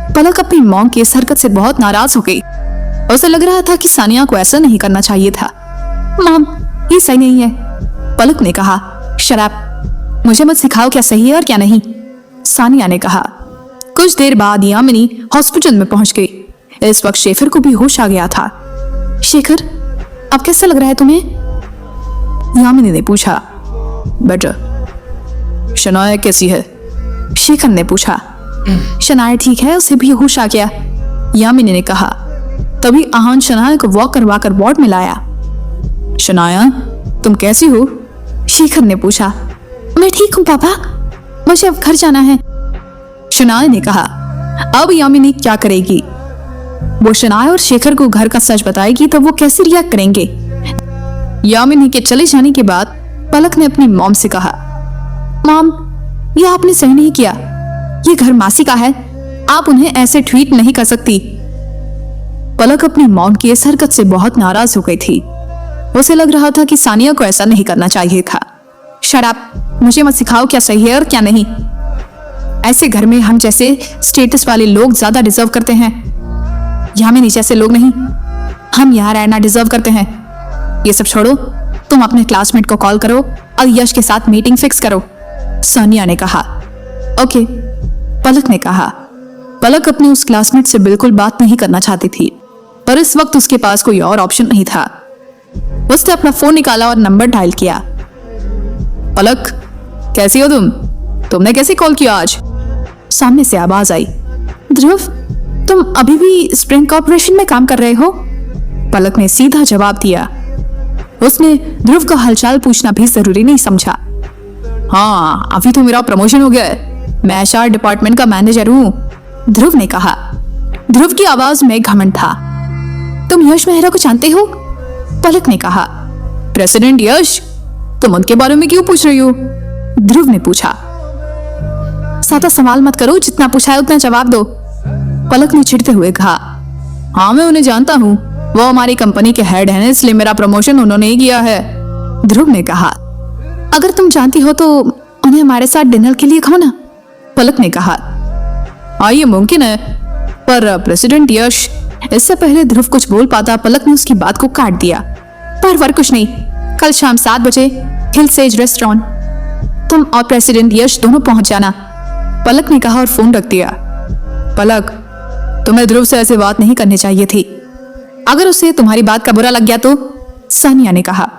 पलक अपनी मॉम की इस हरकत से बहुत नाराज हो गई। उसे लग रहा था कि सानिया को ऐसा नहीं करना चाहिए था। मॉम, ये सही नहीं है, पलक ने कहा। शराब, मुझे मत सिखाओ क्या सही है और क्या नहीं, सानिया ने कहा। कुछ देर बाद यामिनी हॉस्पिटल में पहुंच गई। इस वक्त शेखर को भी होश आ गया था। शेखर, अब कैसा लग रहा है तुम्हें? यामिनी ने पूछा। बेटर। शनाया कैसी है? शेखर ने पूछा। शनाया ठीक है, उसे भी होश आ गया, यामिनी ने कहा। तभी आहान शनाया को वॉक करवा कर वार्ड में लाया। शनाया, तुम कैसी हो? शेखर ने पूछा। मैं ठीक हूँ पापा, मुझे अब घर जाना है, शनाया ने कहा। अब यामिनी क्या करेगी? वो शनाया और शेखर को घर का सच बताएगी तो वो कैसे रिएक्ट करेंगे? यामिनी के चले जाने के बाद पलक ने अपनी मॉम से कहा, मॉम, ये आपने सही नहीं किया, ये घर मासी का है, आप उन्हें ऐसे ट्रीट नहीं कर सकती। पलक अपनी मॉम की इस हरकत से बहुत नाराज हो गई थी। उसे लग रहा था कि सानिया को ऐसा नहीं करना चाहिए था। शराब, मुझे मत सिखाओ क्या सही है और क्या नहीं, ऐसे घर में हम जैसे स्टेटस वाले लोग ज्यादा डिजर्व करते हैं, यामिनी जैसे लोग नहीं, हम यहाँ रहना डिजर्व करते हैं। ये सब छोड़ो, तुम अपने क्लासमेट को कॉल करो और यश के साथ मीटिंग फिक्स करो, सानिया ने कहा। ओके, पलक ने कहा। पलक अपने उस क्लासमेट से बिल्कुल बात नहीं करना चाहती थी, पर इस वक्त उसके पास कोई और ऑप्शन नहीं था। उसने अपना फोन निकाला और नंबर डायल किया। पलक, कैसी हो तुम? तुमने कैसे कॉल किया आज? सामने से आवाज आई। ध्रुव, तुम अभी भी स्प्रिंग कॉर्पोरेशन में काम कर रहे हो? पलक ने सीधा जवाब दिया। उसने ध्रुव का हालचाल पूछना भी जरूरी नहीं समझा। हाँ, अभी तो मेरा प्रमोशन हो गया है, मैं एचआर डिपार्टमेंट का मैनेजर हूँ, ध्रुव ने कहा। ध्रुव की आवाज में घमंड था। तुम यश मेहरा को जानते हो? पलक ने कहा। प्रेसिडेंट यश? तुम उनके बारे में क्यों पूछ रही हो? ध्रुव ने पूछा। ज्यादा सवाल मत करो, जितना पूछा है उतना जवाब दो, पलक ने चिढ़ते हुए कहा। हाँ, मैं उन्हें जानता हूँ, वो हमारी कंपनी के हेड हैं, इसलिए मेरा प्रमोशन उन्होंने ही किया है। ध्रुव ने कहा। अगर तुम जानती हो तो उन्हें हमारे साथ डिनर के लिए कहो ना, पलक ने कहा। हाँ, ये मुमकिन है, पर प्रेसिडेंट यश। इससे पहले ध्रुव कुछ बोल पाता, पलक ने उसकी बात को काट दिया। पर कुछ नहीं, कल शाम 7 बजे हिल सेज रेस्टोरेंट, तुम और प्रेसिडेंट यश दोनों पहुंच जाना, पलक ने कहा और फोन रख दिया। पलक, तुम्हें ध्रुव से ऐसे बात नहीं करनी चाहिए थी। अगर उसे तुम्हारी बात का बुरा लग गया तो, सानिया ने कहा।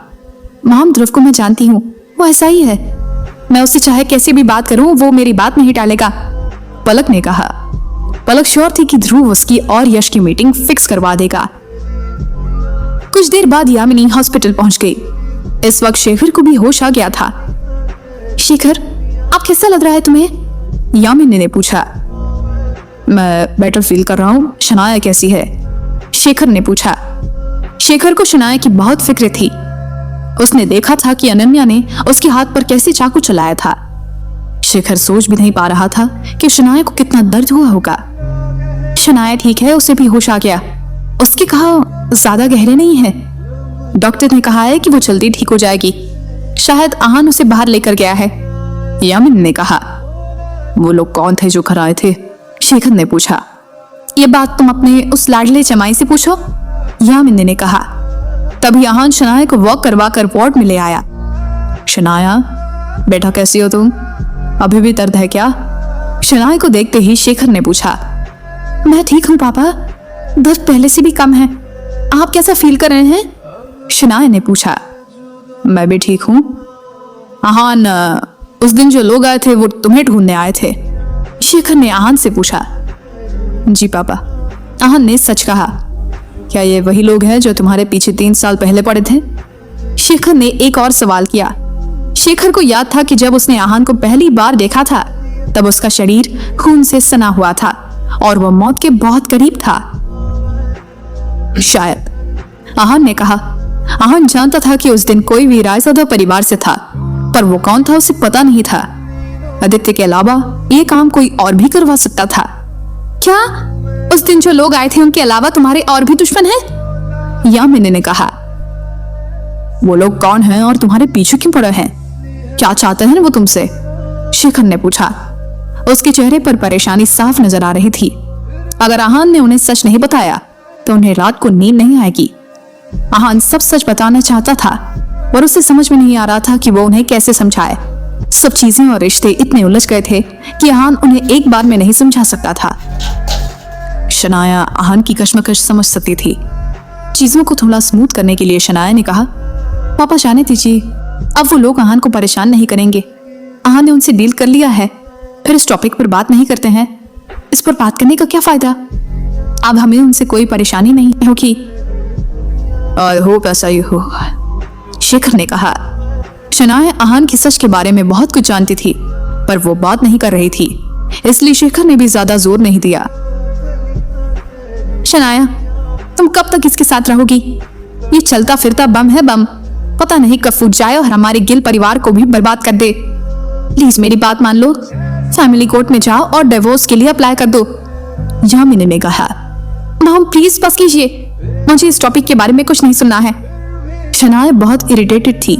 माम, ध्रुव को मैं जानती हूँ, वो ऐसा ही है। मैं उससे चाहे कैसी भी बात करूं, वो मेरी बात नहीं टालेगा, पलक ने कहा। पलक श्योर थी कि ध्रुव उसकी और यश की मीटिंग फिक्स करवा देगा। कुछ देर बाद यामिनी हॉस्पिटल पहुंच गई। इस वक्त शेखर को भी होश आ गया था। शेखर, अब कैसा लग रहा है तुम्हें? यामिनी ने पूछा। मैं बेटर फील कर रहा हूँ। शनाया कैसी है? शेखर ने पूछा। शेखर को शनाया की बहुत फिक्र थी। उसने देखा था कि अनन्या ने उसके हाथ पर कैसे चाकू चलाया था। शेखर सोच भी नहीं पा रहा था कि शनाया को कितना दर्द हुआ होगा। शनाया ठीक है, उसे भी होश आ गया। उसके कहा ज्यादा गहरे नहीं है। डॉक्टर ने कहा है कि वो जल्दी ठीक हो जाएगी। शायद आहान उसे बाहर लेकर गया है, यामिनी ने कहा। वो लोग कौन थे जो घर आए थे? शेखर ने पूछा। ये बात तुम अपने उस लाडले जमाई से पूछो, यामिनी ने कहा। तभी आहान शनाया को वॉक करवा कर वार्ड में ले आया। शनाया, बेटा कैसी हो तुम? अभी भी दर्द है क्या? शनाया को देखते ही शेखर ने पूछा। मैं ठीक हूँ पापा, दर्द पहले से भी कम है। आप कैसा फील कर रहे हैं? शनाया ने पूछा। मैं भी ठीक हूँ। आहान, उस दिन जो लोग आए थे वो तुम्हें ढूंढने आए थे, शेखर ने आहान से पूछा। जी पापा, आहान ने सच कहा। क्या ये वही लोग हैं जो तुम्हारे पीछे 3 साल पहले पड़े थे? शेखर ने एक और सवाल किया। शेखर को याद था कि जब उसने आहान को पहली बार देखा था तब उसका शरीर खून से सना हुआ था और वह मौत के बहुत करीब था। शायद, आहान ने कहा। आहान जानता था कि उस दिन कोई भी रायज़ादा परिवार से था, पर वो कौन था उसे पता नहीं था। आदित्य के अलावा ये काम कोई और भी करवा सकता था। क्या उस दिन जो लोग आए थे उनके अलावा तुम्हारे और भी दुश्मन हैं? यामिनी ने कहा। वो लोग कौन हैं और तुम्हारे पीछे क्यों पड़े हैं? क्या चाहते हैं वो तुमसे? शेखर ने पूछा। उसके चेहरे पर परेशानी साफ नजर आ रही थी। अगर आहान ने उन्हें सच नहीं बताया तो उन्हें रात को नींद नहीं आएगी। आहान सब सच बताना चाहता था और उसे समझ में नहीं आ रहा था कि वो उन्हें कैसे समझाए। सब चीजें और रिश्ते इतने उलझ गए थे कि आहान उन्हें एक बार में नहीं समझा सकता था। शनाया आहान की कश्मकश समझ सकती थी। चीजों को थोड़ा स्मूथ करने के लिए शनाया ने कहा, पापा जाने दीजिए, अब वो लोग आहान को परेशान नहीं करेंगे। आहान ने उनसे डील कर लिया है, फिर इस टॉपिक पर बात नहीं करते हैं। इस पर बात करने का क्या फायदा? अब हमें उनसे कोई परेशानी नहीं होगी। आई होप ऐसा ही हो, शेखर ने कहा। शनाया आहान की सच के बारे में बहुत कुछ जानती थी, पर वो बात नहीं कर रही थी, इसलिए शेखर ने भी ज्यादा जोर नहीं दिया। शनाया, तुम कब तक इसके साथ रहोगी? ये चलता फिरता बम है, बम। पता नहीं कब फूट जाए और हमारे गिल परिवार को भी बर्बाद कर दे। प्लीज मेरी बात मान लो, फैमिली कोर्ट में जाओ और डिवोर्स के लिए अप्लाई कर दो, यामिनी ने कहा। मॉम प्लीज बस कीजिए, मुझे इस टॉपिक के बारे में कुछ नहीं सुनना है। शनाया बहुत इरिटेटेड थी।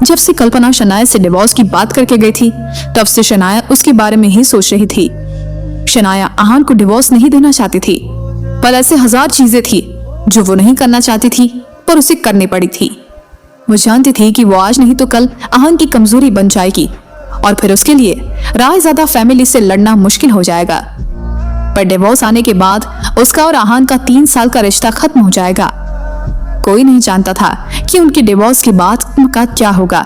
जब से कल्पना शनाया से डिवोर्स की बात करके गई थी तब से शनाया उसके बारे में ही सोच रही थी। शनाया आहान को डिवोर्स नहीं देना चाहती थी, पर ऐसे 1000 चीजें थी जो वो नहीं करना चाहती थी पर उसे करनी पड़ी थी। वो जानती थी कि वो आज नहीं तो कल आहान की कमजोरी बन जाएगी और फिर उसके लिए रायज़ादा फैमिली से लड़ना मुश्किल हो जाएगा। पर डिवोर्स आने के बाद उसका और आहान का 3 साल का रिश्ता खत्म हो जाएगा। कोई नहीं जानता था कि उनके डिवोर्स के बाद उनका क्या होगा।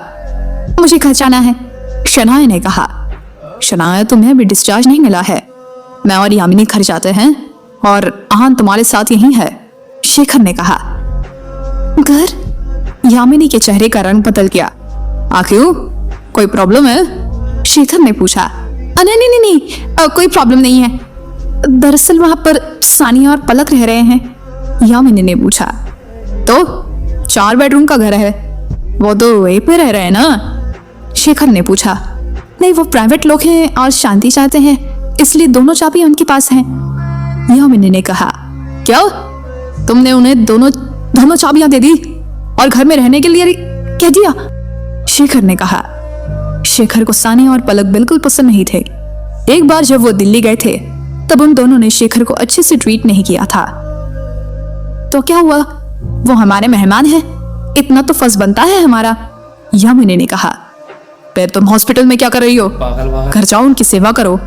मुझे घर जाना है, शनाया ने कहा। शनाया, तुम्हें अभी डिस्चार्ज नहीं मिला है। मैं और यामिनी घर जाते हैं और आहान तुम्हारे साथ यहीं है, शेखर ने कहा। घर? यामिनी के चेहरे का रंग बदल गया। क्यों, कोई प्रॉब्लम है? शेखर ने पूछा। नहीं, कोई प्रॉब्लम नहीं है। दरअसल वहां पर सानिया और पलक रह रहे हैं, यामिनी ने पूछा। तो 4 बेडरूम का घर है, वो तो वहीं पे रह रहे हैं ना? शेखर ने पूछा। नहीं, वो प्राइवेट लोग हैं और शांति चाहते हैं, इसलिए दोनों चाबी उनके पास हैं, यामिनी ने कहा। क्या? तुमने उन्हें दोनों चाबियां दे दी और घर में रहने के लिए कह दिया, शेखर ने कहा। शेखर को सानिया और पलक बिल्कुल पसंद नहीं थे। एक बार जब वो दिल्ली गए थे तब उन दोनों ने शेखर को अच्छे से ट्रीट नहीं किया था। तो क्या हुआ, वो हमारे मेहमान हैं, इतना तो फर्ज बनता है हमारा, यामिनी ने कहा। फिर तुम हॉस्पिटल में क्या कर रही हो, पागल। घर जाओ उनकी सेवा करो।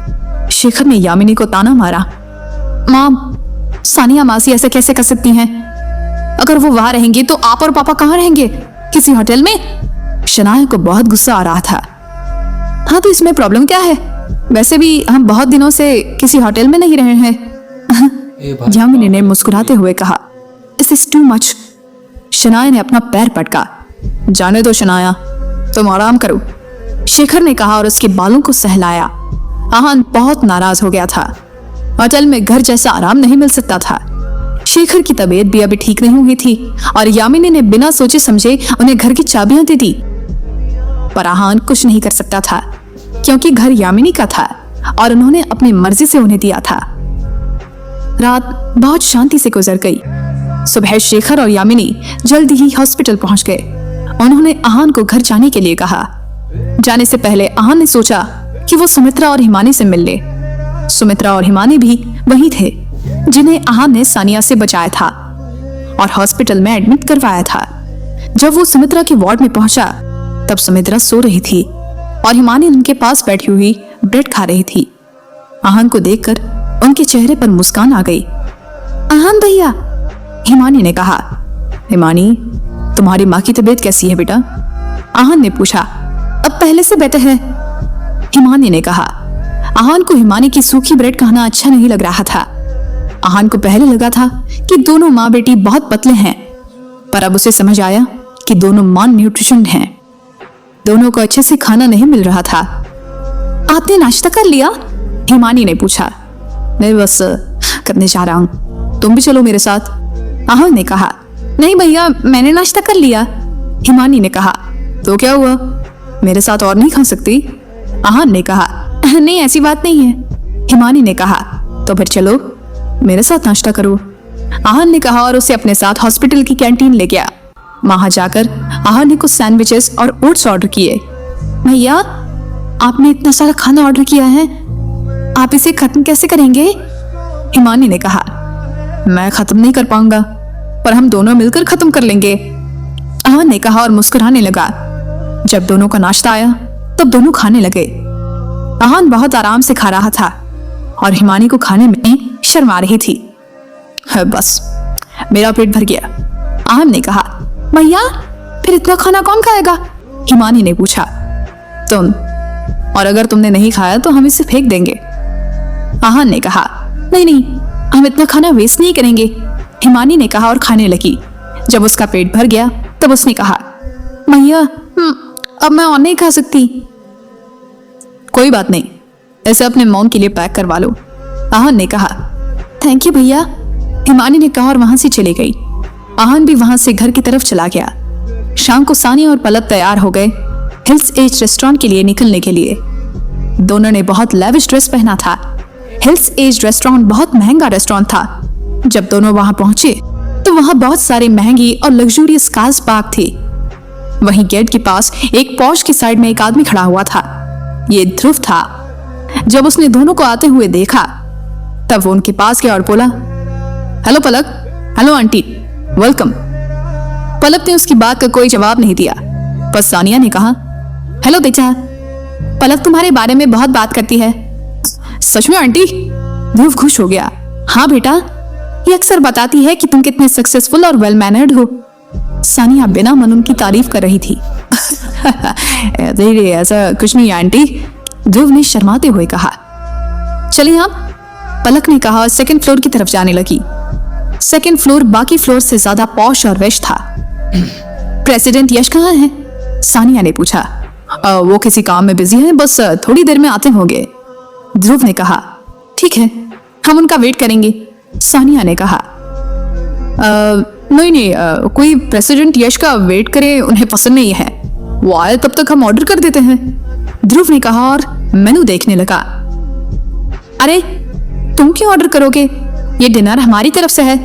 शेखर ने यामिनी को ताना मारा। माँ, सानिया मासी ऐसे कैसे कर सकती हैं? अगर वो वहां रहेंगी तो आप और पापा कहाँ रहेंगे, किसी होटल में? शनाया को बहुत गुस्सा आ रहा था। हाँ तो इसमें प्रॉब्लम क्या है, वैसे भी हम बहुत दिनों से किसी होटल में नहीं रहे हैं। यामिनी ने मुस्कुराते हुए कहा, this is too much. Shanaya ने अपना पैर पटका। जाने दो शनाया, तुम आराम करो, शेखर ने कहा और उसके बालों को सहलाया। आहान बहुत नाराज हो गया था। होटल में घर जैसा आराम नहीं मिल सकता था। शेखर की तबीयत भी अभी ठीक नहीं हुई थी और यामिनी ने बिना सोचे समझे उन्हें घर की चाबियां दे दी। पर आहान कुछ नहीं कर सकता था क्योंकि घर यामिनी का था और उन्होंने अपनी मर्जी से उन्हें दिया था। रात बहुत शांति से गुजर गई। सुबह शेखर और यामिनी जल्दी ही हॉस्पिटल पहुंच गए। उन्होंने आहान को घर जाने के लिए कहा। जाने से पहले आहान ने सोचा कि वो सुमित्रा और हिमानी से मिल ले। सुमित्रा और हिमानी भी वही थे जिन्हें आहान ने सानिया से बचाया था और हॉस्पिटल में एडमिट करवाया था। जब वो सुमित्रा के वार्ड में पहुंचा तब सुमित्रा सो रही थी और हिमानी उनके पास बैठी हुई ब्रेड खा रही थी। आहान को देखकर उनके चेहरे पर मुस्कान आ गई। आहान भैया, हिमानी ने कहा। हिमानी, तुम्हारी माँ की तबीयत कैसी है बेटा? आहान ने पूछा। अब पहले से बेहतर है, हिमानी ने कहा। आहान को हिमानी की सूखी ब्रेड खाना अच्छा नहीं लग रहा था। आहान को पहले लगा था कि दोनों माँ बेटी बहुत पतले हैं, पर अब उसे समझ आया कि दोनों मान न्यूट्रिशन हैं। दोनों को अच्छे से खाना नहीं मिल रहा था। आपने नाश्ता कर लिया? हिमानी ने पूछा। मैं बस करने जा रहा हूँ, तुम भी चलो मेरे साथ, आहान ने कहा। नहीं भैया, मैंने नाश्ता कर लिया, हिमानी ने कहा। तो क्या हुआ, मेरे साथ और नहीं खा सकती? आहान ने कहा। नहीं ऐसी बात नहीं है, हिमानी ने कहा। तो फिर चलो मेरे साथ नाश्ता करो, आहान ने कहा और उसे अपने साथ हॉस्पिटल की कैंटीन ले गया। वहां जाकर आहान ने कुछ सैंडविचेस और ओट्स ऑर्डर किए। भैया, आपने इतना सारा खाना ऑर्डर किया है, आप इसे खत्म कैसे करेंगे? हिमानी ने कहा। मैं खत्म नहीं कर पाऊंगा, पर हम दोनों मिलकर खत्म कर लेंगे, आहान ने कहा और मुस्कुराने लगा। जब दोनों का नाश्ता आया तब दोनों खाने लगे। आहान बहुत आराम से खा रहा था और हिमानी को खाने में शर्मा रही थी। बस मेरा पेट भर गया, आहान ने कहा। भैया, फिर इतना खाना कौन खाएगा? हिमानी ने पूछा। तुम, और अगर तुमने नहीं खाया तो हम इसे फेंक देंगे, आहान ने कहा। नहीं नहीं, हम इतना खाना वेस्ट नहीं करेंगे, हिमानी ने कहा और खाने लगी। जब उसका पेट भर गया तब उसने कहा, भैया अब मैं और नहीं खा सकती। कोई बात नहीं, ऐसे अपने मॉम के लिए पैक करवा लो, आहान ने कहा। थैंक यू भैया, हिमानी ने कहा और वहां से चली गई। आहान भी वहां से घर की तरफ चला गया। शाम को सानिया और पलक तैयार हो गए हिल्स एज रेस्टोरेंट के लिए निकलने के लिए। दोनों ने बहुत लेविश ड्रेस पहना था। हिल्स एज रेस्टोरेंट बहुत महंगा रेस्टोरेंट था। जब दोनों वहां पहुंचे तो वहां बहुत सारी महंगी और लग्जूरियस कार्स पार्क थी। वहीं गेट के पास एक पॉश की साइड में एक आदमी खड़ा हुआ था। ये ध्रुव था। जब उसने दोनों को आते हुए देखा तब वो उनके पास गया और बोला, हेलो पलक, हेलो आंटी, वेलकम। पलक ने उसकी बात का कोई जवाब नहीं दिया। पर सानिया ने कहा, हेलो बेटा, पलक तुम्हारे बारे में बहुत बात करती है। सच में आंटी? ध्रुव खुश हो गया। हाँ बेटा, ये अक्सर बताती है कि तुम कितने सक्सेसफुल और वेल मैनर्ड हो। सानिया बिना मन उनकी तारीफ कर रही थी। अरे ऐसा कुछ नहीं आंटी, ध्रुव ने शर्माते हुए कहा। चलिए आप, पलक ने कहा और सेकंड फ्लोर की तरफ जाने लगी। सेकंड फ्लोर बाकी फ्लोर से ज्यादा पॉश और वेश था। प्रेसिडेंट यश कहाँ है? सानिया ने पूछा। वो किसी काम में बिजी है, बस थोड़ी देर में आते होंगे, ध्रुव ने कहा। ठीक है, हम उनका वेट करेंगे, सानिया ने कहा। नहीं, कोई प्रेसिडेंट यश का वेट करे उन्हें पसंद नहीं है, वो आए तब तक हम ऑर्डर कर देते हैं, ध्रुव ने कहा और मेनू देखने लगा। अरे तुम क्यों ऑर्डर करोगे, ये डिनर हमारी तरफ से है,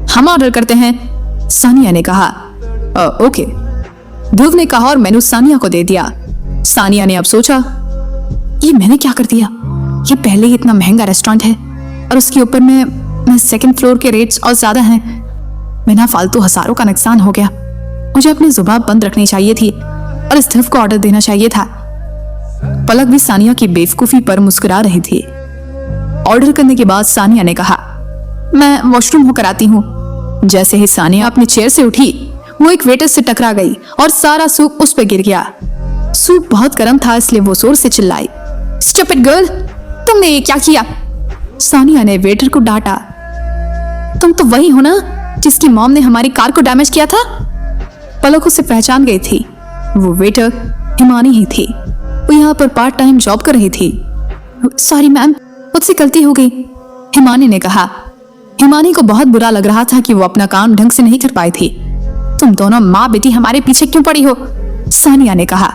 हम ऑर्डर करते हैं, सानिया ने कहा। ओके, ध्रुव ने कहा और मेनू सानिया को दे दिया। सानिया ने अब सोचा, ये मैंने क्या कर दिया? ये पहले ही इतना महंगा रेस्टोरेंट है और उसके ऊपर में सेकंड फ्लोर के रेट्स और ज्यादा हैं। बिना फालतू हजारों का नुकसान हो गया। मुझे अपनी जुबान बंद रखनी चाहिए थी और इस ध्रुव को ऑर्डर देना चाहिए था। पलक भी सानिया की बेवकूफी पर मुस्कुरा रही थी। ऑर्डर करने के बाद सानिया ने कहा, मैं वॉशरूम होकर आती हूँ। जैसे ही सानिया अपनी चेयर से उठी, वो एक वेटर से टकरा गई और सारा सूप उस पर गिर गया। सूप बहुत गर्म था, इसलिए वो जोर से चिल्लाई, स्टूपिड गर्ल, तुमने ये क्या किया? सानिया ने वेटर को डांटा। तुम तो वही हो ना जिसकी मॉम ने हमारी कार को डैमेज किया था? पलक उसे पहचान गई थी। वो वेटर हिमानी ही थी। वो यहाँ पर पार्ट टाइम जॉब कर रही थी। सॉरी मैम, मुझसे गलती हो गई, हिमानी ने कहा। हिमानी को बहुत बुरा लग रहा था कि वो अपना काम ढंग से नहीं कर पाई थी। तुम दोनों माँ बेटी हमारे पीछे क्यों पड़ी हो? सानिया ने कहा।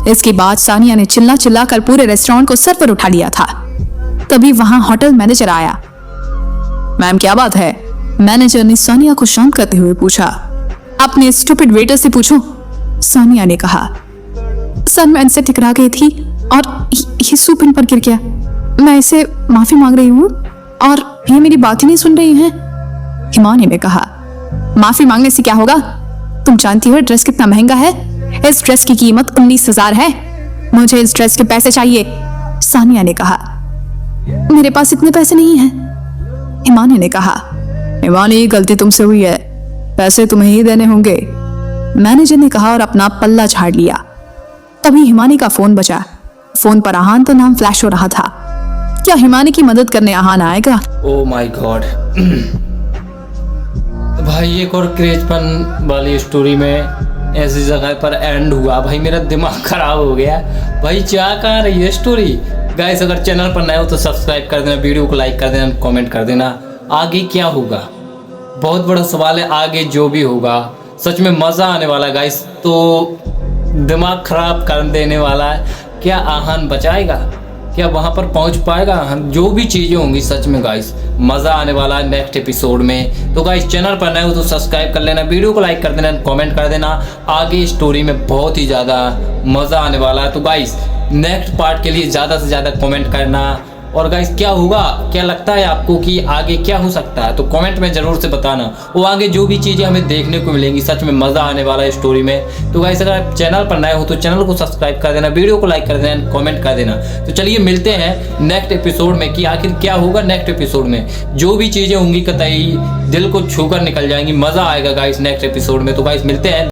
इसके बाद सानिया ने चिल्ला चिल्ला कर पूरे रेस्टोरेंट को सर पर उठा लिया था। तभी वहां होटल मैनेजर आया। मैम क्या बात है? मैनेजर ने सानिया को शांत करते हुए पूछा। अपने स्टूपिड वेटर से पूछो, सानिया ने कहा। सर मैं इनसे टकरा गई थी और ये सूप इन पर गिर गया। मैं इसे माफी मांग रही हूँ और ये मेरी बात ही नहीं सुन रही है, हिमानी ने कहा। माफी मांगने से क्या होगा? तुम जानती हो ड्रेस कितना महंगा है। इस ड्रेस की कीमत 19,000 है। मुझे इस ड्रेस के पैसे चाहिए, सानिया ने कहा। मेरे पास इतने पैसे नहीं हैं, हिमानी ने कहा। हिमानी, गलती तुमसे हुई है, पैसे तुम्हें ही देने होंगे, मैनेजर ने कहा और अपना पल्ला झाड़ लिया। तभी हिमानी का फोन बजा। फोन पर आहान तो नाम फ्लैश हो रहा था। क्या हिमानी की मदद करने आहान आएगा? Oh my God. भाई एक और क्रेजपन वाली स्टोरी में ऐसी जगह पर एंड हुआ। भाई मेरा दिमाग खराब हो गया। भाई क्या कहाँ रही है स्टोरी? गाइस अगर चैनल पर नए हो तो सब्सक्राइब कर देना, वीडियो को लाइक कर देना, कमेंट कर देना। आगे क्या होगा बहुत बड़ा सवाल है। आगे जो भी होगा सच में मज़ा आने वाला है गाइस। तो दिमाग खराब कर देने वाला है। क्या आहान बचाएगा? क्या वहाँ पर पहुँच पाएगा आहान? जो भी चीज़ें होंगी सच में गाइस मज़ा आने वाला है नेक्स्ट एपिसोड में। तो गाइस चैनल पर नए हो तो सब्सक्राइब कर लेना, वीडियो को लाइक कर देना, कमेंट कर देना। आगे स्टोरी में बहुत ही ज़्यादा मज़ा आने वाला है। तो गाइस नेक्स्ट पार्ट के लिए ज़्यादा से ज़्यादा कमेंट करना। और गाइस क्या होगा, क्या लगता है आपको कि आगे क्या हो सकता है, तो कमेंट में ज़रूर से बताना। वो आगे जो भी चीज़ें हमें देखने को मिलेंगी सच में मज़ा आने वाला है स्टोरी में। तो गाइस अगर आप चैनल पर नए हो तो चैनल को सब्सक्राइब कर देना, वीडियो को लाइक कर देना, कमेंट कर देना। तो चलिए मिलते हैं नेक्स्ट एपिसोड में कि आखिर क्या होगा नेक्स्ट एपिसोड में। जो भी चीज़ें होंगी कतई दिल को छूकर निकल जाएंगी, मज़ा आएगा गाइस नेक्स्ट एपिसोड में। तो गाइस मिलते हैं।